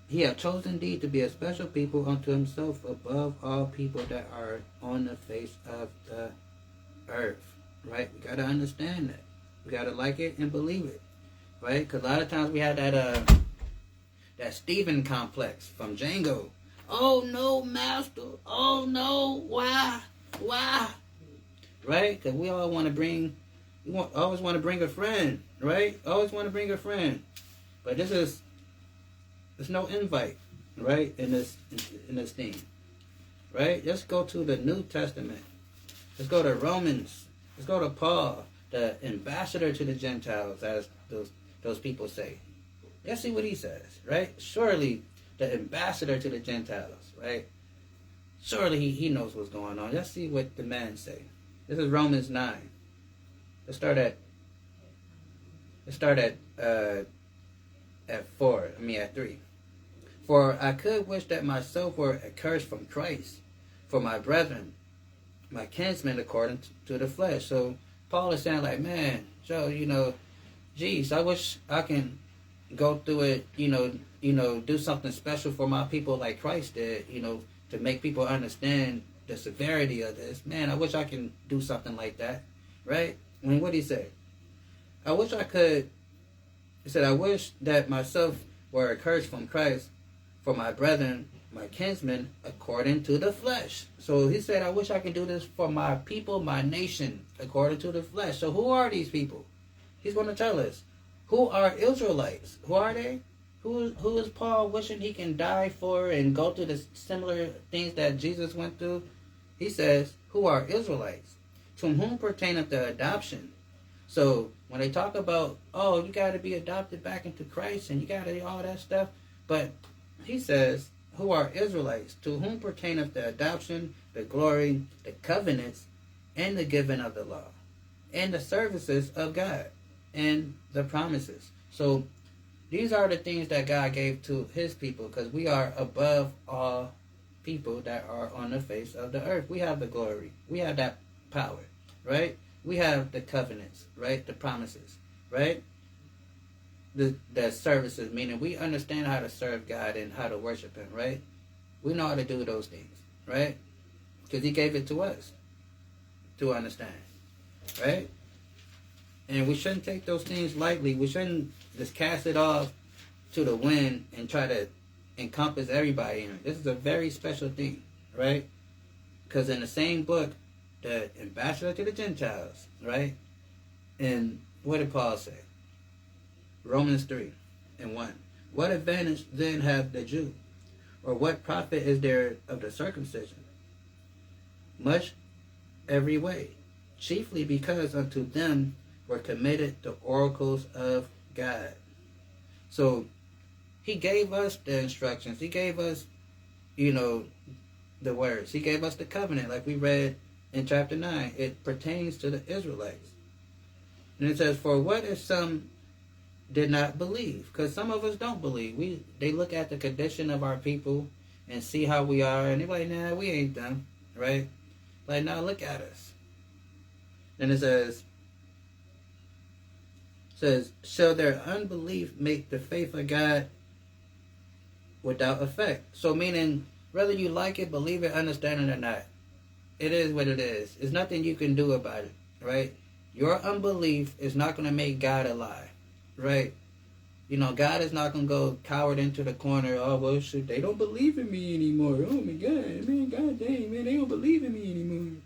He hath chosen thee to be a special people unto himself above all people that are on the face of the earth, right? We got to understand that. We got to like it and believe it, right? Because a lot of times we have that Stephen complex from Django. Oh no, master. Oh no, why? Right? Because we all want to bring, always want to bring a friend, right? Always want to bring a friend. But there's no invite, right? In this thing, right? Let's go to the New Testament. Let's go to Romans. Let's go to Paul, the ambassador to the Gentiles, as those people say. Let's see what he says, right? Surely the ambassador to the Gentiles, right? Surely he knows what's going on. Let's see what the man say. This is Romans 9. Let's start at 3. For I could wish that myself were accursed from Christ, for my brethren, my kinsmen according to the flesh. So Paul is saying like, man, Joe, you know, geez, I wish I can go through it, you know, do something special for my people like Christ did, you know, to make people understand the severity of this. Man, I wish I can do something like that, right? I mean, what did he say? I wish I could, he said, I wish that myself were accursed from Christ for my brethren, my kinsmen, according to the flesh. So he said, I wish I could do this for my people, my nation, according to the flesh. So who are these people? He's going to tell us. Who are Israelites? Who are they? Who is Paul wishing he can die for and go through the similar things that Jesus went through? He says, who are Israelites? To whom pertaineth the adoption So when they talk about, oh, you got to be adopted back into Christ and you got to do all that stuff, but he says, who are Israelites, to whom pertaineth the adoption, the glory, the covenants, and the giving of the law, and the services of God, and the promises. So these are the things that God gave to his people, because we are above all people that are on the face of the earth. We have the glory. We have that power, right? We have the covenants, right? The promises, right? The services, meaning we understand how to serve God and how to worship him, right? We know how to do those things, right? Because he gave it to us to understand, right? And we shouldn't take those things lightly. We shouldn't just cast it off to the wind and try to encompass everybody in it. This is a very special thing, right? Because in the same book, the ambassador to the Gentiles, right? And what did Paul say? Romans 3:1. What advantage then have the Jew? Or what profit is there of the circumcision? Much every way, chiefly because unto them were committed the oracles of God. So he gave us the instructions. He gave us, the words. He gave us the covenant, like we read in chapter 9. It pertains to the Israelites. And it says, for what if some did not believe? Because some of us don't believe. They look at the condition of our people and see how we are, and they're like, nah, we ain't them, right? Like, now look at us. Then it says, shall their unbelief make the faith of God without effect? So meaning, whether you like it, believe it, understand it or not, it is what it is. There's nothing you can do about it, right? Your unbelief is not going to make God a lie, right? God is not going to go cowered into the corner. Oh, well, shoot, they don't believe in me anymore. Oh, my God, man, God dang, man, they don't believe in me anymore.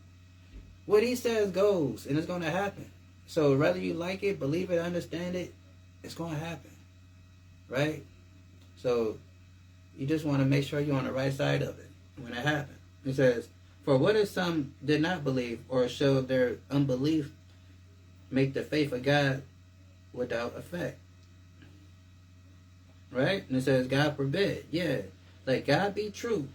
What he says goes, and it's going to happen. So whether you like it, believe it, understand it, it's going to happen, right? So you just want to make sure you're on the right side of it when it happens. It says, for what if some did not believe or show their unbelief make the faith of God without effect? Right? And it says, God forbid. Yeah. Let God be true,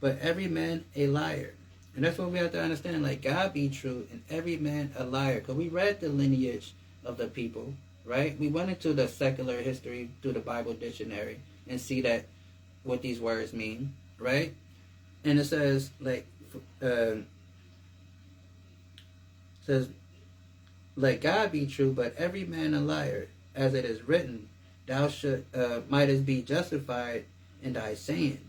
but every man a liar. And that's what we have to understand. Like, God be true and every man a liar. Because we read the lineage of the people, right? We went into the secular history through the Bible dictionary and see that what these words mean, right? And it says, let God be true, but every man a liar, as it is written, thou mightest be justified in thy saying,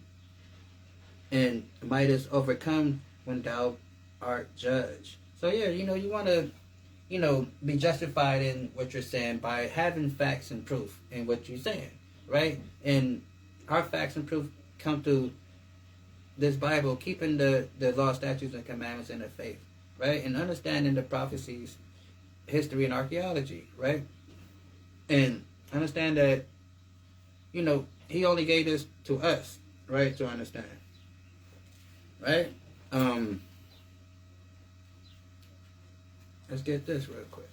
and mightest overcome when thou art judged. So yeah, you want to, be justified in what you're saying by having facts and proof in what you're saying, right? And our facts and proof come through this Bible, keeping the law, statutes, and commandments in the faith, right? And understanding the prophecies, history, and archaeology, right? And understand that, he only gave this to us, right, to understand, right? Let's get this real quick.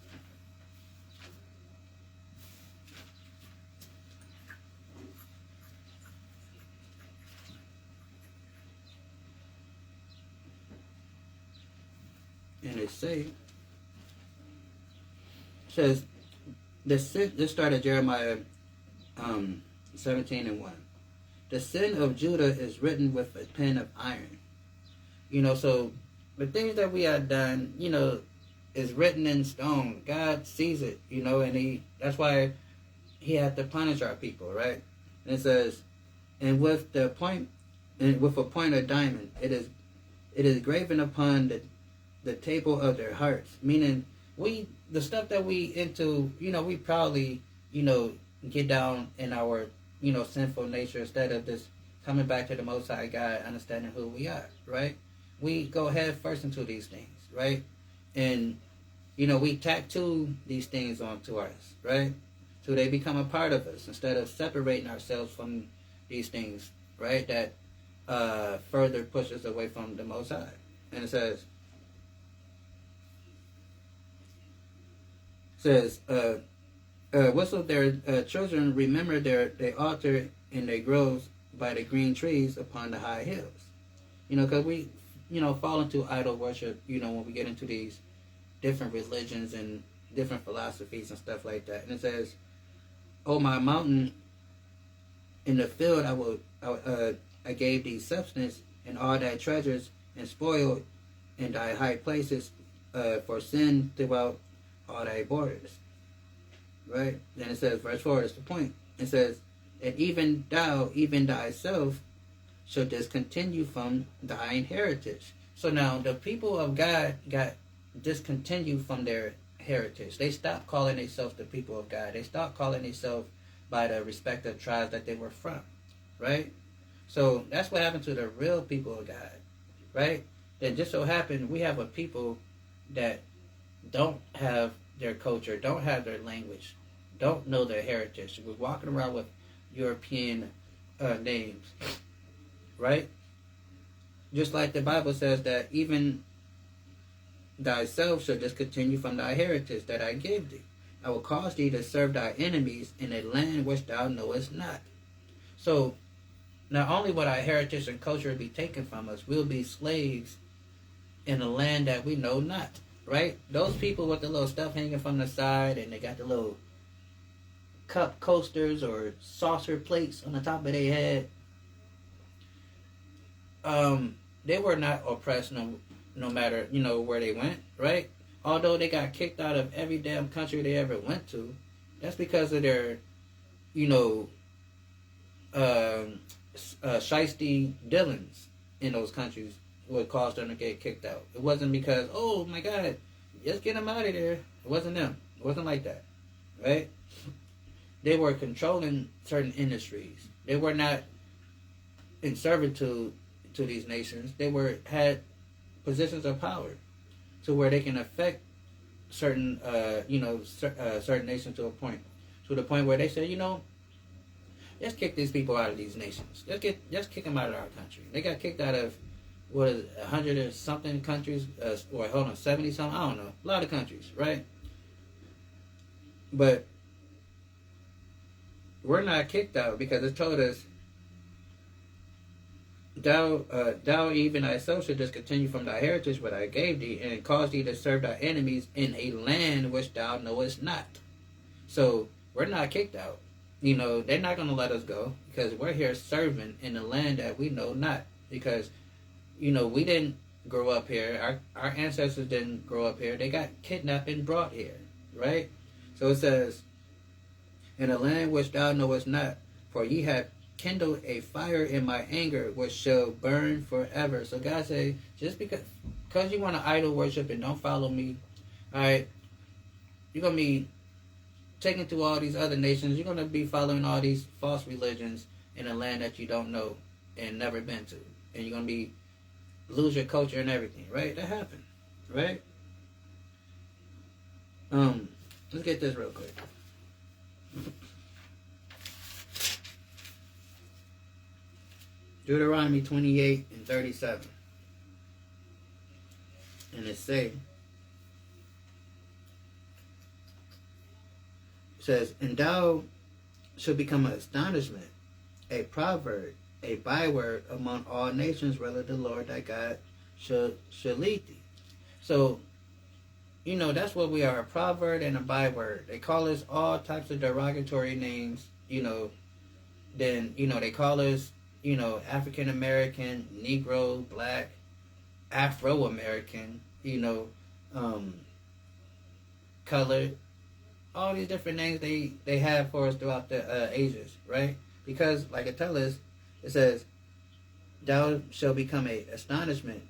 And it says, this started Jeremiah 17:1. The sin of Judah is written with a pen of iron. So the things that we have done, is written in stone. God sees it, and that's why he had to punish our people, right? And it says, and with a point of diamond, it is graven upon the table of their hearts. Meaning, the stuff that we into, we proudly, get down in our, sinful nature instead of just coming back to the Most High God, understanding who we are, right? We go head first into these things, right? And, we tattoo these things onto us, right? So they become a part of us instead of separating ourselves from these things, right? That further push us away from the Most High. And it says, says, whistle their children, remember their altar and their groves by the green trees upon the high hills. Because we, fall into idol worship, when we get into these different religions and different philosophies and stuff like that. And it says, "Oh, my mountain, in the field I gave thee substance and all thy treasures and spoil in thy high places for sin throughout all thy borders." Right? Then it says, verse 4 is the point. It says, "And even thou, even thyself, shall discontinue from thine heritage." So now the people of God got discontinued from their heritage. They stopped calling themselves the people of God. They stopped calling themselves by the respective tribes that they were from. Right? So that's what happened to the real people of God. Right? Then just so happened we have a people that don't have their culture, don't have their language, don't know their heritage. We're walking around with European names, right? Just like the Bible says that even thyself shall discontinue from thy heritage that I gave thee. I will cause thee to serve thy enemies in a land which thou knowest not. So, not only will our heritage and culture be taken from us, we'll be slaves in a land that we know not. Right? Those people with the little stuff hanging from the side and they got the little cup coasters or saucer plates on the top of their head, they were not oppressed no matter, where they went, right? Although they got kicked out of every damn country they ever went to, that's because of their, shiesty dealings in those countries would cause them to get kicked out. It wasn't because, oh my God, just get them out of there. It wasn't them. It wasn't like that, right? They were controlling certain industries. They were not in servitude to these nations. They had positions of power to where they can affect certain, certain nations to the point where they say, let's kick these people out of these nations. Let's kick them out of our country. They got kicked out of 100 or something countries, 70 something, I don't know, a lot of countries, right? But we're not kicked out because it told us, thou even thyself should discontinue from thy heritage what I gave thee, and cause thee to serve thy enemies in a land which thou knowest not. So we're not kicked out. They're not going to let us go because we're here serving in a land that we know not. Because we didn't grow up here. Our ancestors didn't grow up here. They got kidnapped and brought here, right? So it says, in a land which thou knowest not, for ye have kindled a fire in my anger, which shall burn forever. So God say, just because you want to idol worship and don't follow me, all right, you're going to be taken to all these other nations. You're going to be following all these false religions in a land that you don't know and never been to. And you're going to lose your culture and everything, right? That happened, right? Let's get this real quick. Deuteronomy 28 and 37. And it says, "And thou shalt become an astonishment, a proverb, a byword among all nations, whether the Lord thy God shall lead thee." So, that's what we are, a proverb and a byword. They call us all types of derogatory names, Then, they call us, African American, Negro, Black, Afro American, colored. All these different names they have for us throughout the ages, right? Because, like it tells us, it says, "Thou shalt become a astonishment,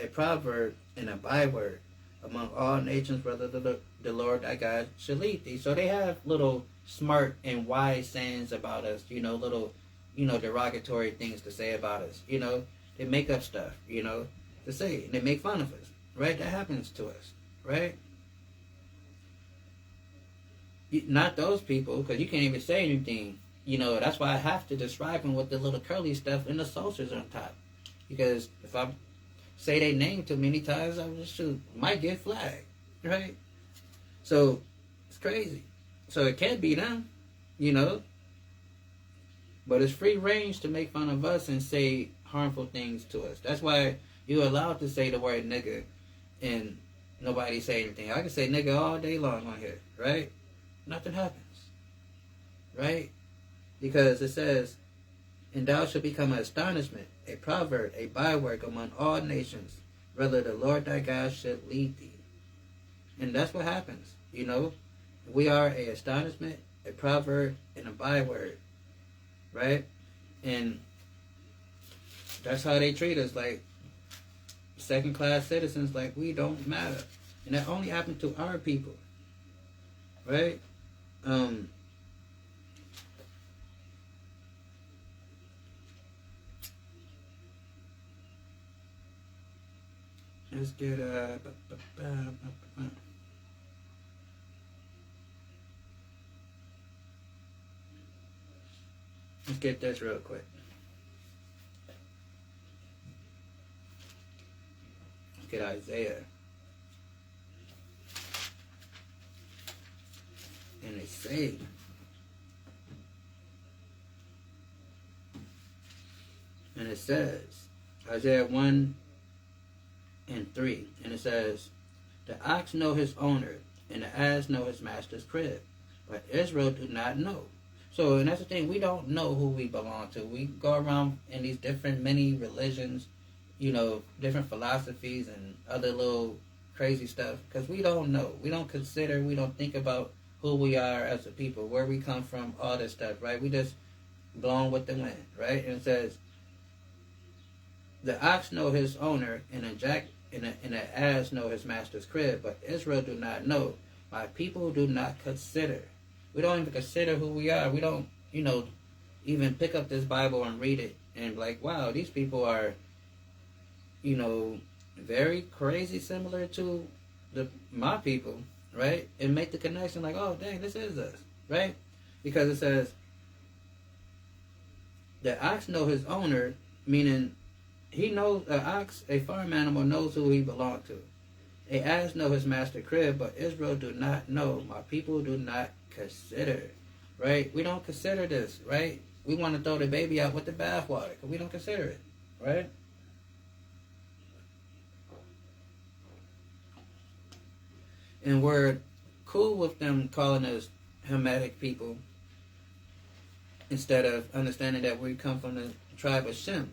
a proverb, and a byword among all nations, whether the Lord thy God shall lead thee." So they have little smart and wise sayings about us, little, derogatory things to say about us. They make up stuff, to say, and they make fun of us, right? That happens to us, right? Not those people, because you can't even say anything. That's why I have to describe them with the little curly stuff and the saucers on top. Because if I say their name too many times, I might get flagged, right? So crazy. So it can't be them, you know. But it's free range to make fun of us and say harmful things to us. That's why you're allowed to say the word nigga and nobody say anything. I can say nigga all day long on here, right? Nothing happens, right? Because it says, and thou shalt become an astonishment, a proverb, a byword among all nations, whether the Lord thy God should lead thee. And that's what happens, you know. We are a astonishment, a proverb, and a byword, right? And that's how they treat us, like second-class citizens, like we don't matter. And that only happened to our people, right? Let's get let's get this real quick. Let's get Isaiah. And they say, and it says, Isaiah 1:3, and it says, the ox know his owner, and the ass know his master's crib, but Israel do not know. So, and that's the thing, we don't know who we belong to. We go around in these different many religions, you know, different philosophies and other little crazy stuff, because we don't know. We don't consider, we don't think about who we are as a people, where we come from, all this stuff, right? We just blown with the wind, right? And it says, the ox know his owner, and the ass know his master's crib, but Israel do not know. My people do not consider. We don't even consider who we are. We don't, you know, even pick up this Bible and read it and like, wow, these people are, you know, very crazy similar to my people, right? And make the connection like, oh, dang, this is us, right? Because it says, the ox know his owner, meaning he knows, an ox, a farm animal, knows who he belongs to. A ass know his master crib, but Israel do not know. My people do not consider, right? We don't consider this, right? We want to throw the baby out with the bathwater because we don't consider it, right? And we're cool with them calling us Hamitic people instead of understanding that we come from the tribe of Shem,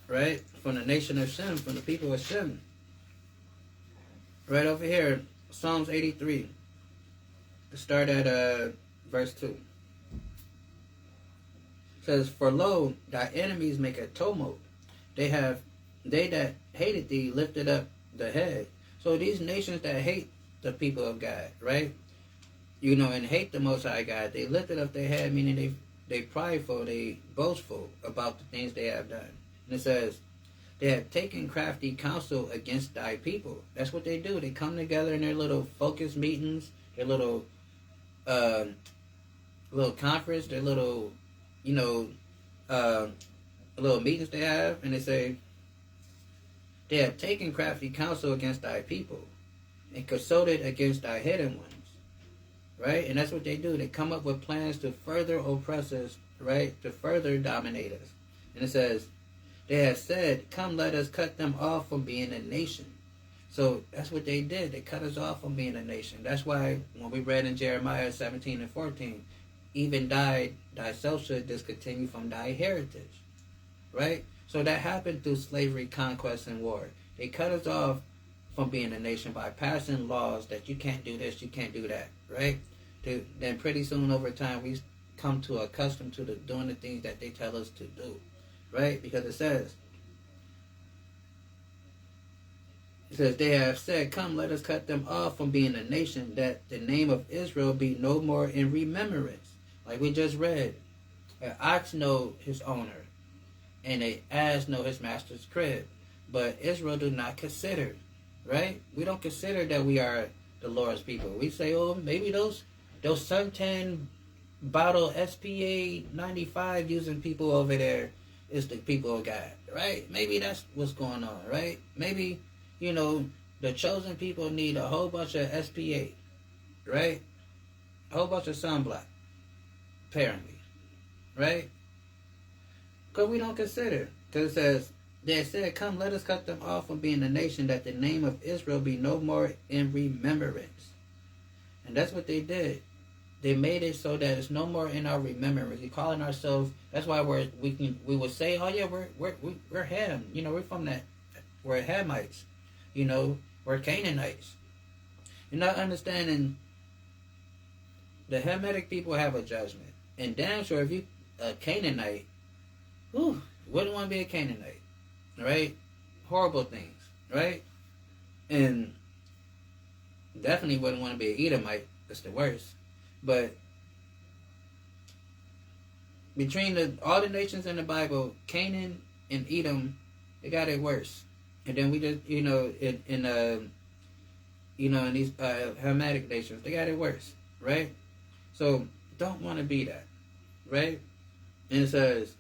right? From the nation of Shem, from the people of Shem. Right over here, Psalms 83. Start at verse 2. It says, for lo, thy enemies make a tumult. They that hated thee lifted up the head. So these nations that hate the people of God, right? You know, and hate the Most High God, they lifted up their head, meaning they prideful, they boastful about the things they have done. And it says, they have taken crafty counsel against thy people. That's what they do. They come together in their little focus meetings, their little conference, their little, you know, little meetings they have, and they say, they have taken crafty counsel against thy people and consulted against thy hidden ones, right? And that's what they do. They come up with plans to further oppress us, right? To further dominate us. And it says, they have said, come, let us cut them off from being a nation. So that's what they did. They cut us off from being a nation. That's why when we read in Jeremiah 17 and 14, even thyself should discontinue from thy heritage, right? So that happened through slavery, conquest, and war. They cut us off from being a nation by passing laws that you can't do this, you can't do that, right? Then pretty soon over time, we come to accustomed to doing the things that they tell us to do. Right? Because it says, they have said, come, let us cut them off from being a nation, that the name of Israel be no more in remembrance. Like we just read, an ox know his owner, and an ass know his master's crib. But Israel do not consider, right? We don't consider that we are the Lord's people. We say, oh, maybe those suntan bottle SPA 95 using people over there is the people of God, right? Maybe that's what's going on, right? Maybe, you know, the chosen people need a whole bunch of SPA, right? A whole bunch of sunblock, apparently, right? Because we don't consider. Because it says, they said, come, let us cut them off from being a nation, that the name of Israel be no more in remembrance. And that's what they did. They made it so that it's no more in our remembrance. We're calling ourselves. That's why we would say, oh yeah, we're Ham. You know, we're from that. We're Hamites. You know, we're Canaanites. You're not understanding. The Hamitic people have a judgment, and damn sure if you a Canaanite, wouldn't want to be a Canaanite, right? Horrible things, right? And definitely wouldn't want to be an Edomite. That's the worst. But between all the nations in the Bible, Canaan and Edom, they got it worse. And then we just, in these Hamitic nations, they got it worse, right? So don't want to be that, right? And it says,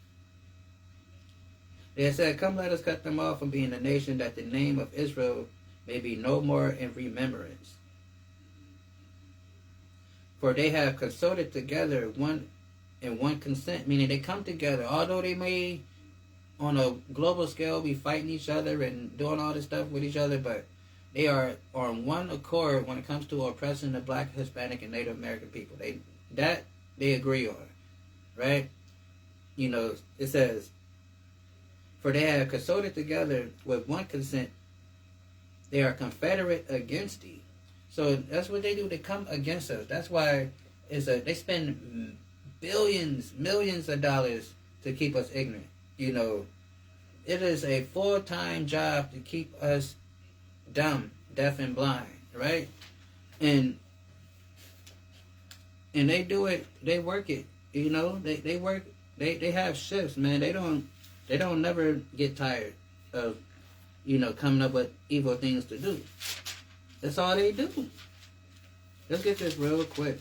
they said, come let us cut them off from being a nation, that the name of Israel may be no more in remembrance. For they have consulted together one consent, meaning they come together, although they may on a global scale be fighting each other and doing all this stuff with each other, but they are on one accord when it comes to oppressing the Black, Hispanic, and Native American people. They agree on, right? You know, it says, for they have consulted together with one consent, they are confederate against thee. So that's what they do. They come against us. That's why they spend billions, millions of dollars to keep us ignorant. You know, it is a full-time job to keep us dumb, deaf, and blind, right? And they do it. They work it. You know, they work. They have shifts, man. They don't never get tired of, coming up with evil things to do. That's all they do. Let's get this real quick.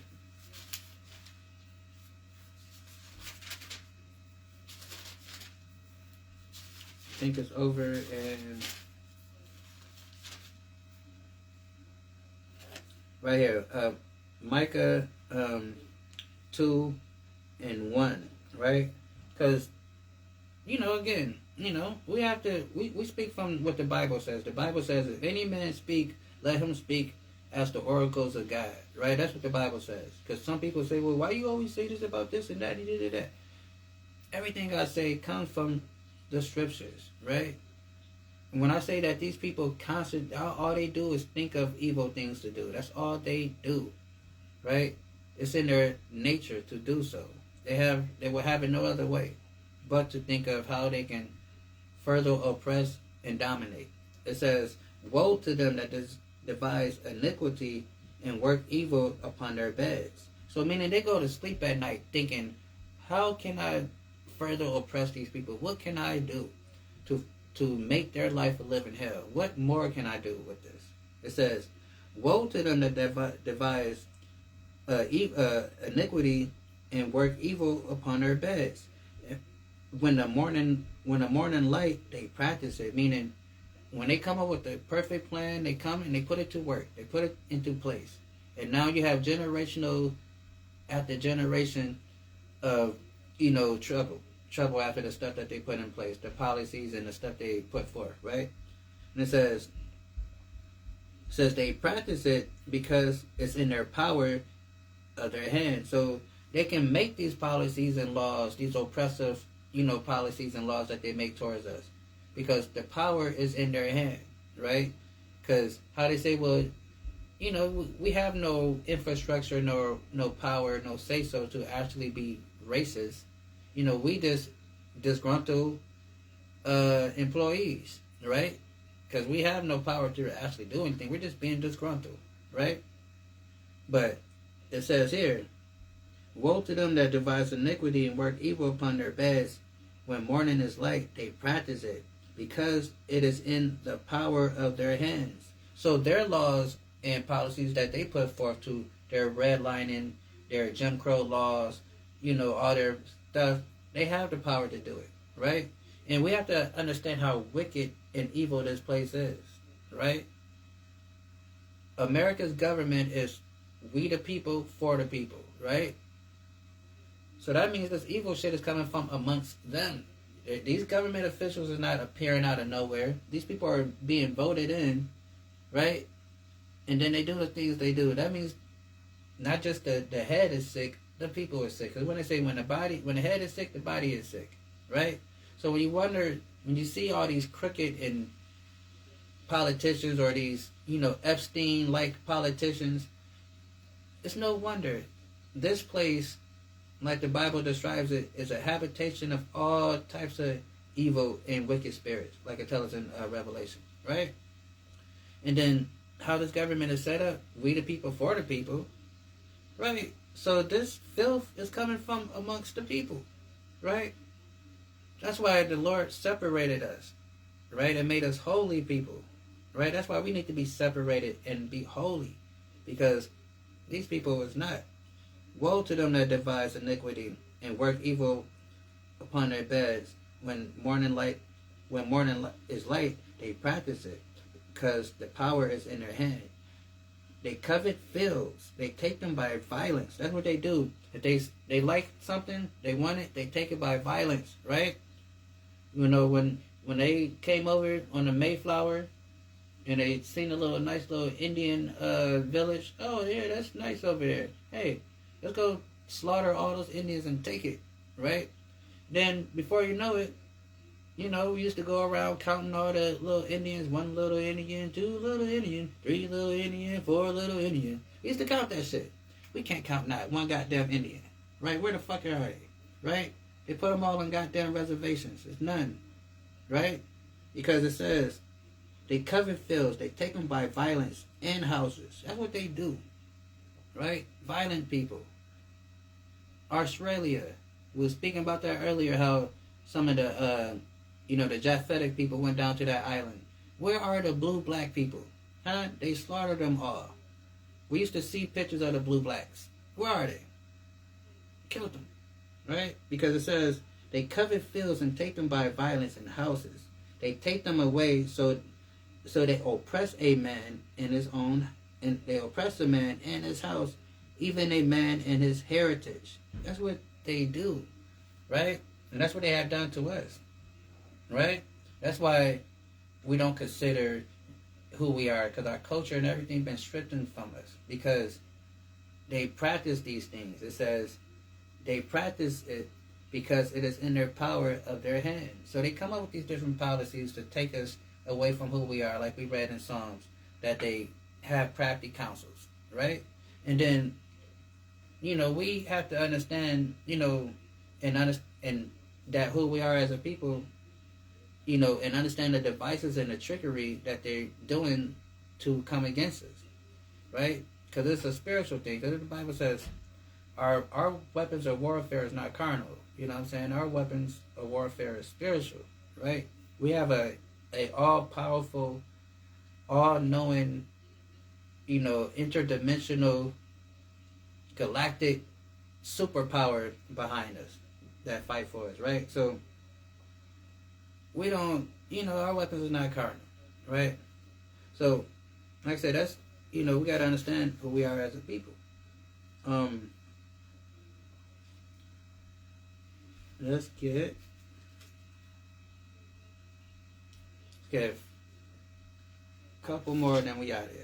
I think it's over and right here. Micah 2 and 1, right? Because, again, we have to, we speak from what the Bible says. The Bible says, if any man speak, let him speak as the oracles of God, right? That's what the Bible says. Because some people say, well, why you always say this about this and that and that? Everything I say comes from the scriptures, right? And when I say that these people constantly, all they do is think of evil things to do. That's all they do, right? It's in their nature to do so. They will have it no other way but to think of how they can further oppress and dominate. It says, woe to them that devise iniquity and work evil upon their beds. So meaning they go to sleep at night thinking, how can I further oppress these people? What can I do to make their life a living hell? What more can I do with this? It says, woe to them that devise iniquity and work evil upon their beds. When the morning light, they practice it. Meaning, when they come up with the perfect plan, they come and they put it to work. They put it into place. And now you have generational after generation of, trouble after the stuff that they put in place, the policies and the stuff they put forth, right? And it says they practice it because it's in their power of their hand. So they can make these policies and laws, these oppressive, policies and laws that they make towards us. Because the power is in their hand, right? Because how they say, well, we have no infrastructure, no power, no say-so to actually be racist. We just disgruntled employees, right? Because we have no power to actually do anything. We're just being disgruntled, right? But it says here, woe to them that devise iniquity and work evil upon their beds. When morning is light, they practice it, because it is in the power of their hands. So their laws and policies that they put forth to their redlining, their Jim Crow laws, all their stuff, they have the power to do it, right? And we have to understand how wicked and evil this place is, right? America's government is we the people for the people, right? So that means this evil shit is coming from amongst them. These government officials are not appearing out of nowhere. These people are being voted in, right? And then they do the things they do. That means not just the head is sick, the people are sick. Because when they say when the head is sick, the body is sick, right? So when you see all these crooked and politicians or these, Epstein-like politicians, it's no wonder this place, like the Bible describes it, is a habitation of all types of evil and wicked spirits, like it tells us in Revelation, right? And then how this government is set up, we the people for the people, right? So this filth is coming from amongst the people, right? That's why the Lord separated us, right? And made us holy people, right? That's why we need to be separated and be holy, because these people is not. Woe to them that devise iniquity and work evil upon their beds. When morning is light, they practice it, because the power is in their hand. They covet fields. They take them by violence. That's what they do. If they like something, they want it, they take it by violence, right? When they came over on the Mayflower and they seen a nice little Indian village, oh yeah, that's nice over there. Hey, let's go slaughter all those Indians and take it, right? Then before you know it, we used to go around counting all the little Indians, 1 little Indian, 2 little Indian, 3 little Indian, 4 little Indian. We used to count that shit. We can't count not one goddamn Indian, right? Where the fuck are they, right? They put them all on goddamn reservations. There's none, right? Because it says they covet fields, they take them by violence in houses. That's what they do, right? Violent people. Australia, we were speaking about that earlier, how some of the the Japhetic people went down to that island. Where are the blue black people? Huh? They slaughtered them all. We used to see pictures of the blue blacks. Where are they? Killed them, right? Because it says they covet fields and take them by violence in houses. They take them away, so they oppress a man in his own, and they oppress a man in his house, even a man in his heritage. That's what they do, right? And that's what they have done to us, right? That's why we don't consider who we are, because our culture and everything been stripped from us, because they practice these things. It says they practice it because it is in their power of their hand. So they come up with these different policies to take us away from who we are, like we read in Psalms, that they have crafty counsels, right? And then, we have to understand, and that who we are as a people, and understand the devices and the trickery that they're doing to come against us, right? Because it's a spiritual thing. Because the Bible says our weapons of warfare is not carnal. You know what I'm saying? Our weapons of warfare is spiritual, right? We have a all-powerful, all-knowing, interdimensional, galactic superpower behind us that fight for us, right? So we don't, our weapons are not carnal, right? So, like I said, that's, we got to understand who we are as a people. Let's get a couple more, then we out of here.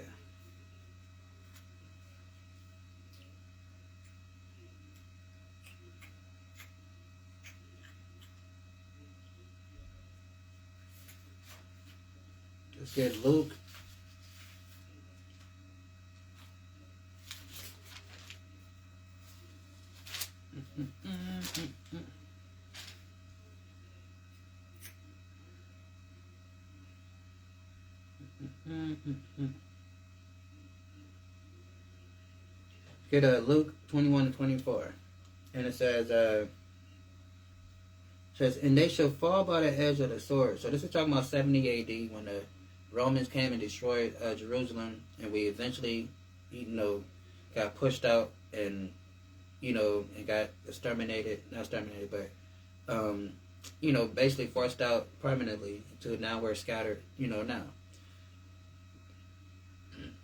Let's get Luke. Get Luke 21-24, and it says, and they shall fall by the edge of the sword. So this is talking about 70 A.D. when the Romans came and destroyed Jerusalem, and we eventually, got pushed out and, and got exterminated, not exterminated, but, basically forced out permanently to now we're scattered, now.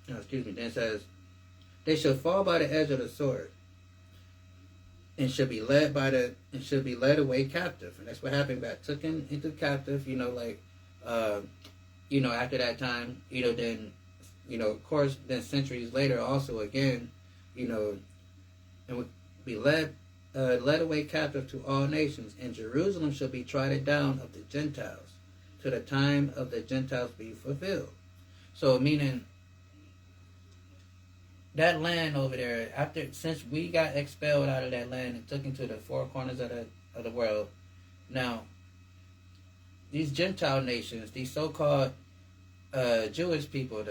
Excuse me. Then it says, they shall fall by the edge of the sword, and should be led away captive. And that's what happened. Got taken into captive. After that time, then, of course, then centuries later, also again, and would be led away captive to all nations, and Jerusalem shall be trodden down of the Gentiles, to the time of the Gentiles be fulfilled. So, meaning that land over there, since we got expelled out of that land and took into the four corners of the world, now these Gentile nations, these so-called Jewish people,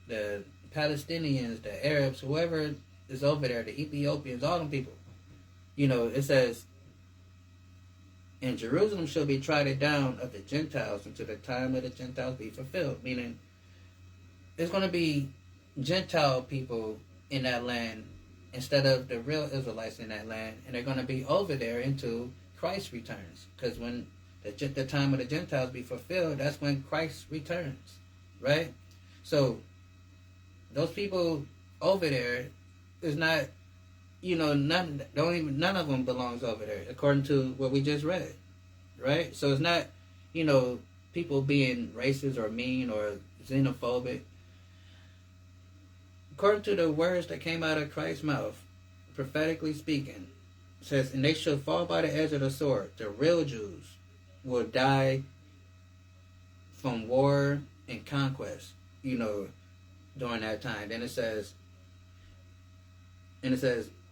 the Palestinians, the Arabs, whoever is over there, the Ethiopians, all them people, it says, and Jerusalem shall be trodden down of the Gentiles until the time of the Gentiles be fulfilled. Meaning, it's going to be Gentile people in that land instead of the real Israelites in that land, and they're going to be over there until Christ returns. Because when the time of the Gentiles be fulfilled, that's when Christ returns, right? So those people over there is not, none of them belongs over there according to what we just read, right? So it's not, people being racist or mean or xenophobic. According to the words that came out of Christ's mouth, prophetically speaking, it says, and they shall fall by the edge of the sword. The real Jews will die from war and conquest, during that time. Then it says,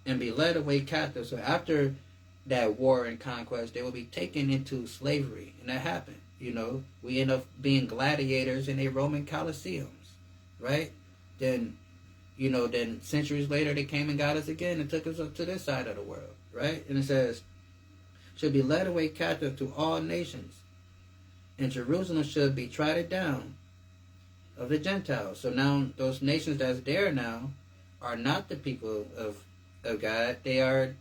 and be led away captive. So after that war and conquest, they will be taken into slavery. And that happened, We end up being gladiators in a Roman Colosseums, right? Then centuries later, they came and got us again and took us up to this side of the world, right? And it says, should be led away captive to all nations, and Jerusalem should be trodden down of the Gentiles. So now those nations that's there now are not the people of God. They are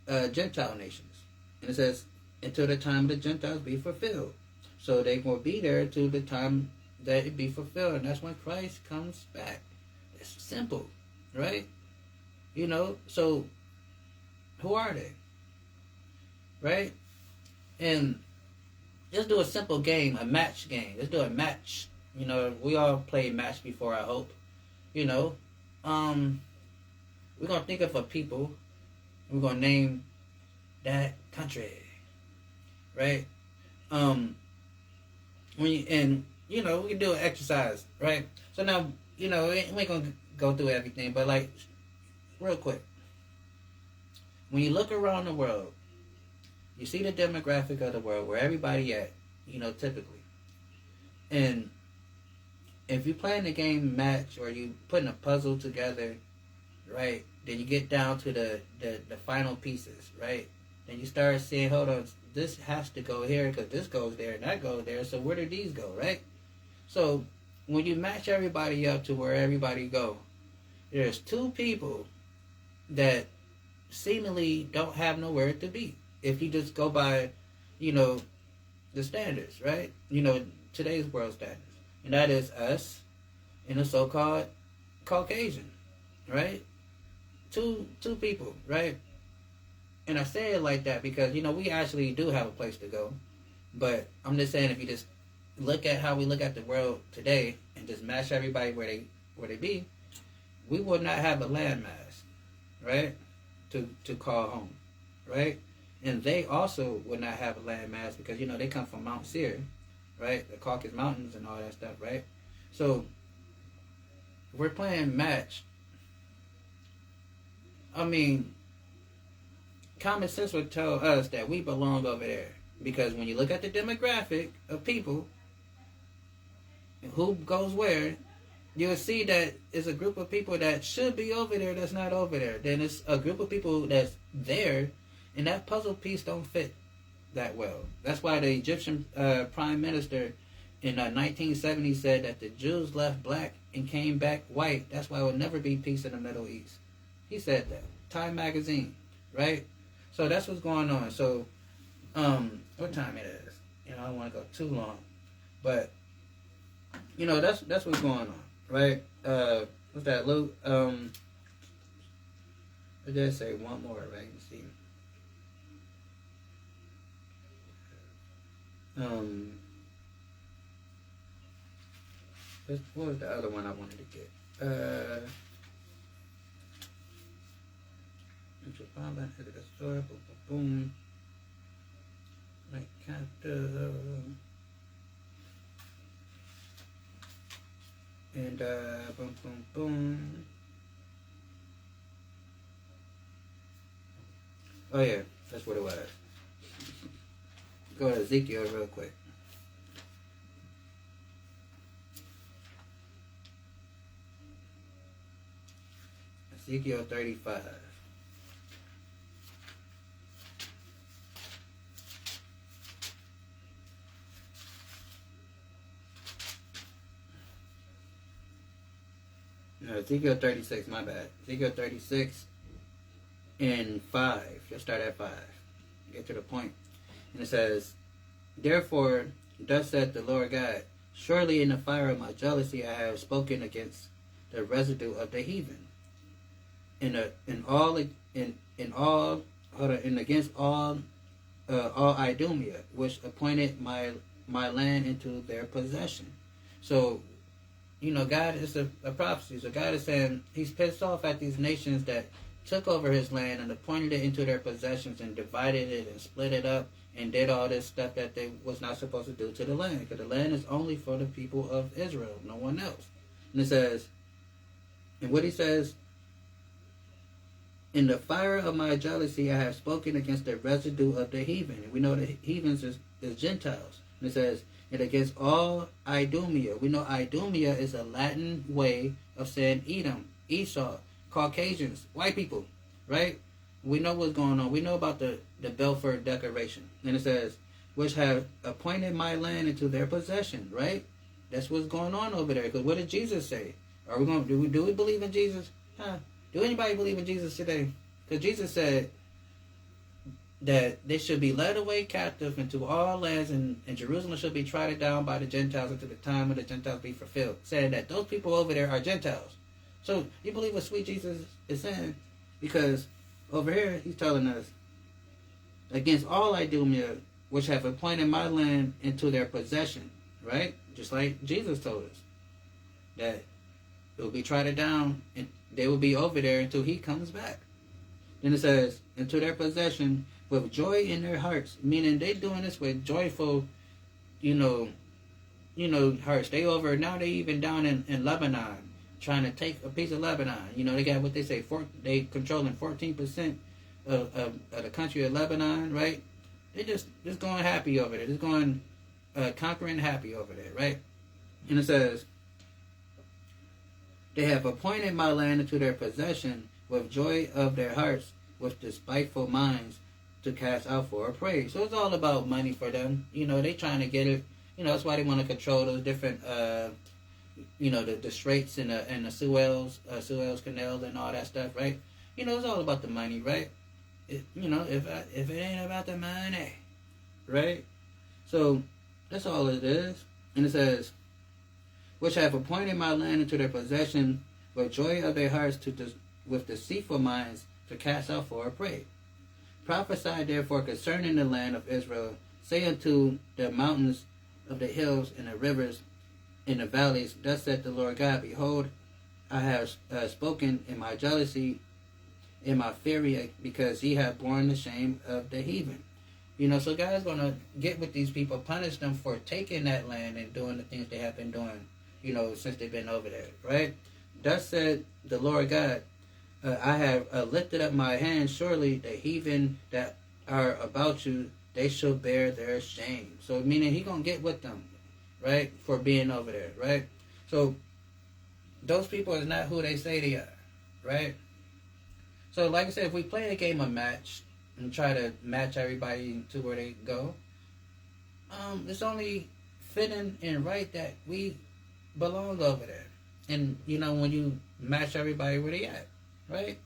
Gentile nations. And it says, until the time of the Gentiles be fulfilled. So they will be there till the time that it be fulfilled. And that's when Christ comes back. It's simple, right? So who are they? Right? And let's do a simple game, a match game. Let's do a match. We all played match before, I hope. We're going to think of a people. We're going to name that country. Right? We can do an exercise, right? So now, we ain't going to go through everything, but real quick. When you look around the world, you see the demographic of the world, where everybody at, typically. And if you're playing the game match, or you putting a puzzle together, right, then you get down to the final pieces, right? Then you start seeing, hold on, this has to go here because this goes there and that goes there. So where do these go, right? So when you match everybody up to where everybody go, there's two people that seemingly don't have nowhere to be. If you just go by, the standards, right? Today's world standards. And that is us and the so-called Caucasian, right? Two people, right? And I say it like that because, we actually do have a place to go. But I'm just saying, if you just look at how we look at the world today and just match everybody where they be, we would not have a landmass, right? To call home, right? And they also would not have a landmass because, they come from Mount Seir, right? The Caucasus Mountains and all that stuff, right? So, if we're playing match, common sense would tell us that we belong over there. Because when you look at the demographic of people, who goes where, you'll see that it's a group of people that should be over there that's not over there. Then it's a group of people that's there, and that puzzle piece don't fit that well. That's why the Egyptian prime minister in 1970 said that the Jews left black and came back white. That's why there will never be peace in the Middle East. He said that. Time magazine, right? So that's what's going on. So, what time it is? I don't want to go too long, but that's what's going on, right? What's that, Luke? It does say one more, right? You see. What was the other one I wanted to get? Boom, boom. Like and boom, boom, boom. Oh yeah, that's what it was. Go to Ezekiel real quick. Ezekiel 35. No, Ezekiel 36, my bad. Ezekiel 36 and 5. Let's start at 5. Get to the point. And it says, Therefore, thus saith the Lord God, surely in the fire of my jealousy I have spoken against the residue of the heathen, and against all Idumea, which appointed my land into their possession. So, God is a prophecy. So God is saying He's pissed off at these nations that took over His land and appointed it into their possessions and divided it and split it up and did all this stuff that they was not supposed to do to the land, because the land is only for the people of Israel, no one else. And it says, and what He says, in the fire of my jealousy I have spoken against the residue of the heathen. And we know the heathens is Gentiles. And it says, and against all Idumea. We know Idumea is a Latin way of saying Edom, Esau, Caucasians, white people, right? We know what's going on. We know about the Balfour Declaration. And it says, which have appointed my land into their possession, right? That's what's going on over there. Because what did Jesus say? Are we going to do we believe in Jesus? Do anybody believe in Jesus today? Because Jesus said that they should be led away captive into all lands, and Jerusalem should be trodden down by the Gentiles until the time of the Gentiles be fulfilled. Saying that those people over there are Gentiles. So you believe what sweet Jesus is saying? Because over here He's telling us, against all Idumea, which have appointed my land into their possession, right? Just like Jesus told us that it will be trodden down and they will be over there until He comes back. Then it says, into their possession with joy in their hearts, meaning they doing this with joyful, hearts. They over now. They even down in Lebanon, trying to take a piece of Lebanon. They got what they say. They controlling 14% of the country of Lebanon, right? They just going happy over there. Just going conquering happy over there, right? And it says, they have appointed my land into their possession with joy of their hearts, with despiteful minds, to cast out for a prey. So it's all about money for them. They trying to get it. That's why they want to control those different, the straits and the Suez Canal and all that stuff, right? It's all about the money, right? If it ain't about the money, right? So that's all it is. And it says, which have appointed my land into their possession with joy of their hearts, with deceitful minds, to cast out for a prey. Prophesy therefore concerning the land of Israel, say unto the mountains of the hills and the rivers in the valleys, thus saith the Lord God, behold, I have spoken in my jealousy, in my fury, because ye have borne the shame of the heathen. So God's going to get with these people, punish them for taking that land and doing the things they have been doing, since they've been over there, right? Thus said the Lord God, I have lifted up my hand, surely the heathen that are about you, they shall bear their shame. So meaning He going to get with them, right, for being over there, right? So those people is not who they say they are, right? So like I said, if we play a game of match and try to match everybody to where they go, it's only fitting and right that we belong over there. And when you match everybody where they at, right?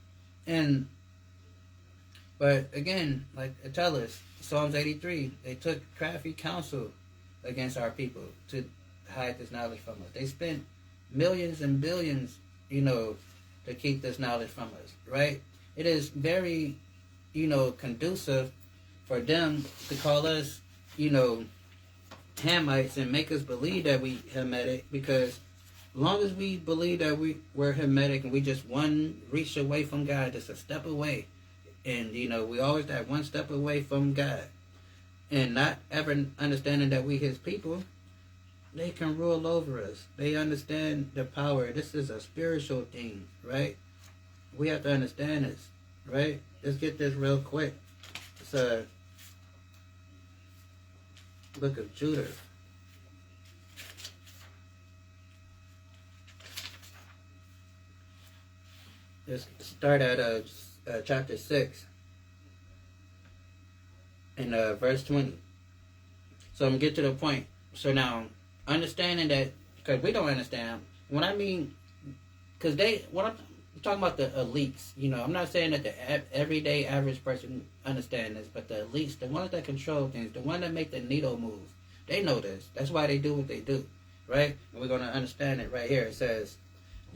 But again, like it tell us, Psalms 83, they took crafty counsel against our people to hide this knowledge from us. They spent millions and billions, to keep this knowledge from us, right? it is very, conducive for them to call us, Hamites and make us believe that we Hamitic, because as long as we believe that we're Hamitic and we just one reach away from God, just a step away, and we always that one step away from God, and not ever understanding that we His people, they can rule over us. They understand the power. This is a spiritual thing, right? We have to understand this, right? Let's get this real quick. It's Book of Judah. Let's start at chapter 6 and verse 20. So I'm going to get to the point. So now, understanding that, because we don't understand, when I mean, because when I'm talking about the elites, I'm not saying that the everyday average person understand this, but the elites, the ones that control things, the ones that make the needle move, they know this. That's why they do what they do, right? And we're going to understand it right here. It says,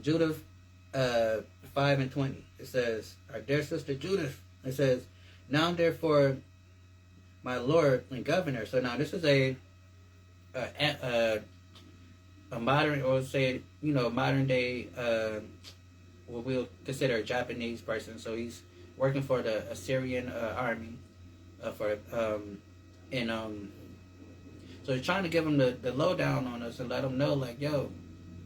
Judah 5 and 20. It says, our dear sister Judith, it says, now therefore, my Lord and Governor. So now this is a modern, or say, modern day, what we'll consider a Japanese person. So he's working for the Assyrian army, so he's trying to give them the lowdown on us and let them know, like, yo,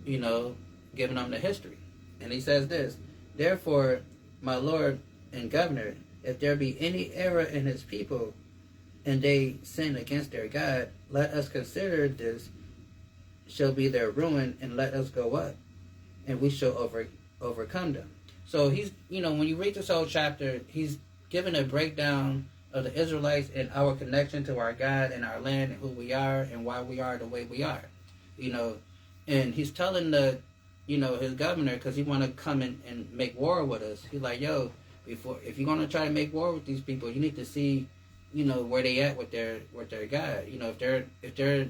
giving them the history. And he says this, therefore, my Lord and Governor, if there be any error in his people, and they sin against their God, let us consider this shall be their ruin, and let us go up, and we shall overcome them. So he's, when you read this whole chapter, he's giving a breakdown of the Israelites and our connection to our God and our land and who we are and why we are the way we are, and he's telling his governor, because he want to come and make war with us. He's like, yo, if you're going to try to make war with these people, you need to see, where they at with their God. If they're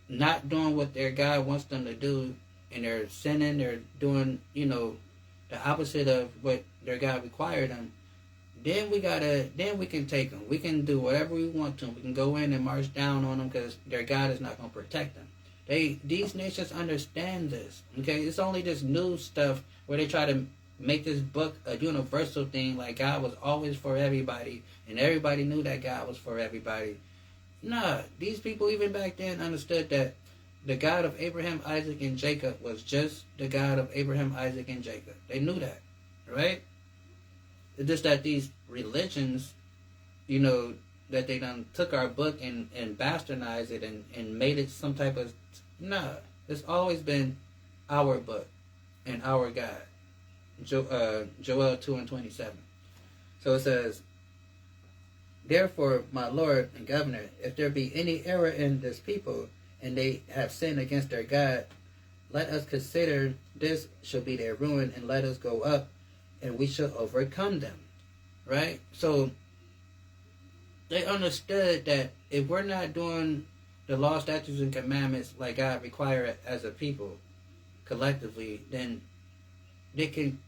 not doing what their God wants them to do, and they're sinning, they're doing, the opposite of what their God required them, then we can take them. We can do whatever we want to them. We can go in and march down on them, because their God is not going to protect them. These nations understand this. Okay, it's only this new stuff where they try to make this book a universal thing, like God was always for everybody, and everybody knew that God was for everybody. Nah, these people even back then understood that the God of Abraham, Isaac, and Jacob was just the God of Abraham, Isaac, and Jacob. They knew that, right? It's just that these religions, that they done took our book and bastardized it and made it some type of... Nah, it's always been our book and our God. Joel 2 and 27. So it says, therefore, my Lord and Governor, if there be any error in this people, and they have sinned against their God, let us consider this shall be their ruin, and let us go up, and we shall overcome them. Right? So they understood that if we're not doing the law, statutes, and commandments like God require as a people, collectively, then they can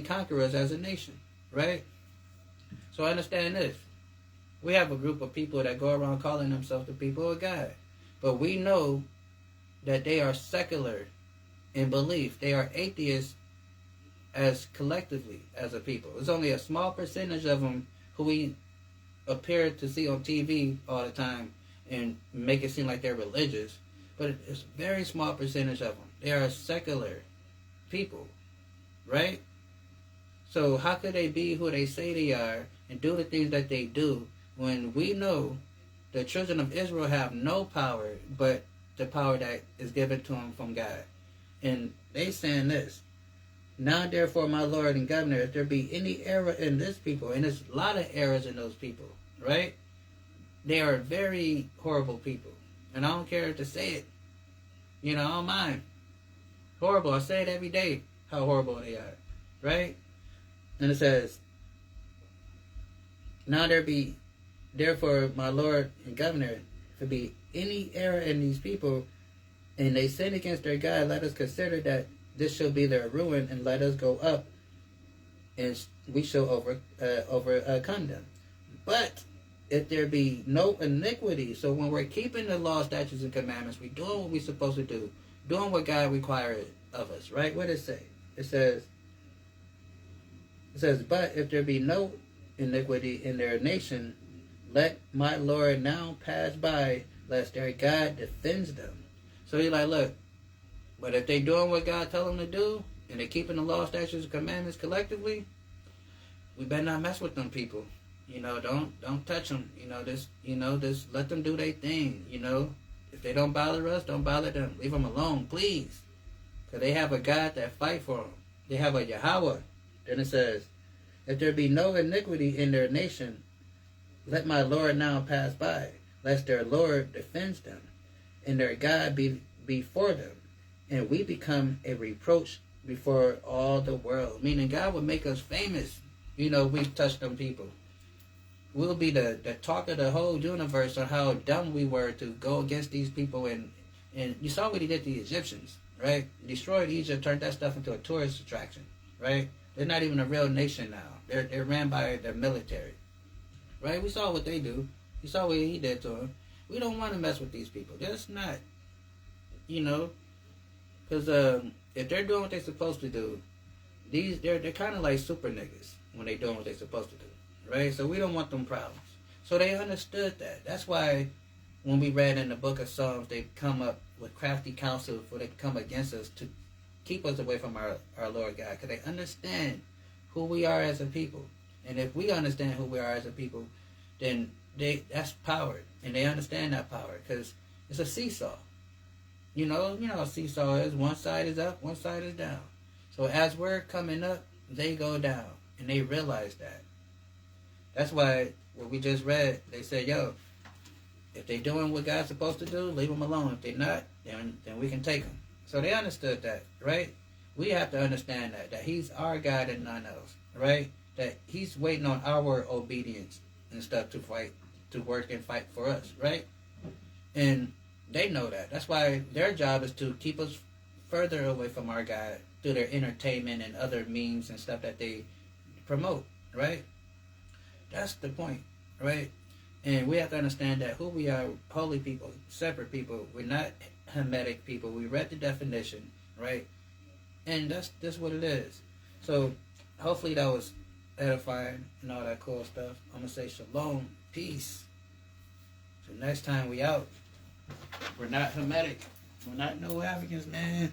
conquer us as a nation, right? So understand this. We have a group of people that go around calling themselves the people of God. But we know that they are secular in belief. They are atheists as collectively as a people. There's only a small percentage of them who we appear to see on TV all the time and make it seem like they're religious. But it's a very small percentage of them. They are secular people, right? So how could they be who they say they are and do the things that they do when we know the children of Israel have no power but the power that is given to them from God? And they saying this, now therefore, my Lord and Governor, if there be any error in this people, and there's a lot of errors in those people, right? They are very horrible people. And I don't care to say it. I don't mind. Horrible. I say it every day, how horrible they are, right? And it says, now there be, therefore, my Lord and Governor, if there be any error in these people, and they sin against their God, let us consider that this shall be their ruin, and let us go up, and we shall overcome them. But if there be no iniquity, so when we're keeping the law, statutes, and commandments, we're doing what we're supposed to do, doing what God requires of us, right? What does it say? It says, but if there be no iniquity in their nation, let my Lord now pass by, lest their God defends them. So he's like, look, but if they doing what God tell them to do, and they keeping the law, statutes, and commandments collectively, we better not mess with them people. Don't touch them. Just let them do their thing. If they don't bother us, don't bother them. Leave them alone, please. Because they have a God that fight for them. They have a Yahweh. Then it says, if there be no iniquity in their nation, let my Lord now pass by, lest their Lord defends them, and their God be before them, and we become a reproach before all the world. Meaning God would make us famous. We've touched them people. We'll be the talk of the whole universe on how dumb we were to go against these people. And you saw what he did to the Egyptians, right? Destroyed Egypt, turned that stuff into a tourist attraction, right? They're not even a real nation now. They're ran by the military, right? We saw what they do. You saw what he did to them. We don't want to mess with these people. That's not, because if they're doing what they're supposed to do, they're kind of like super niggas when they're doing what they're supposed to do. Right? So we don't want them problems. So they understood that. That's why when we read in the book of Psalms, they come up with crafty counsel for they come against us to keep us away from our Lord God. Because they understand who we are as a people. And if we understand who we are as a people, then that's power. And they understand that power. Because it's a seesaw. You know how a seesaw is. One side is up, one side is down. So as we're coming up, they go down. And they realize that. That's why what we just read, they said, yo, if they doing what God's supposed to do, leave them alone. If they're not, then we can take them. So they understood that, right? We have to understand that he's our God and none else, right? That he's waiting on our obedience and stuff to fight, to work and fight for us, right? And they know that. That's why their job is to keep us further away from our God through their entertainment and other means and stuff that they promote, right? That's the point, right? And we have to understand that who we are, holy people, separate people. We're not Hamitic people. We read the definition, right? And that's what it is. So hopefully that was edifying and all that cool stuff. I'm going to say shalom, peace. So next time we out, we're not Hamitic. We're not no Africans, man.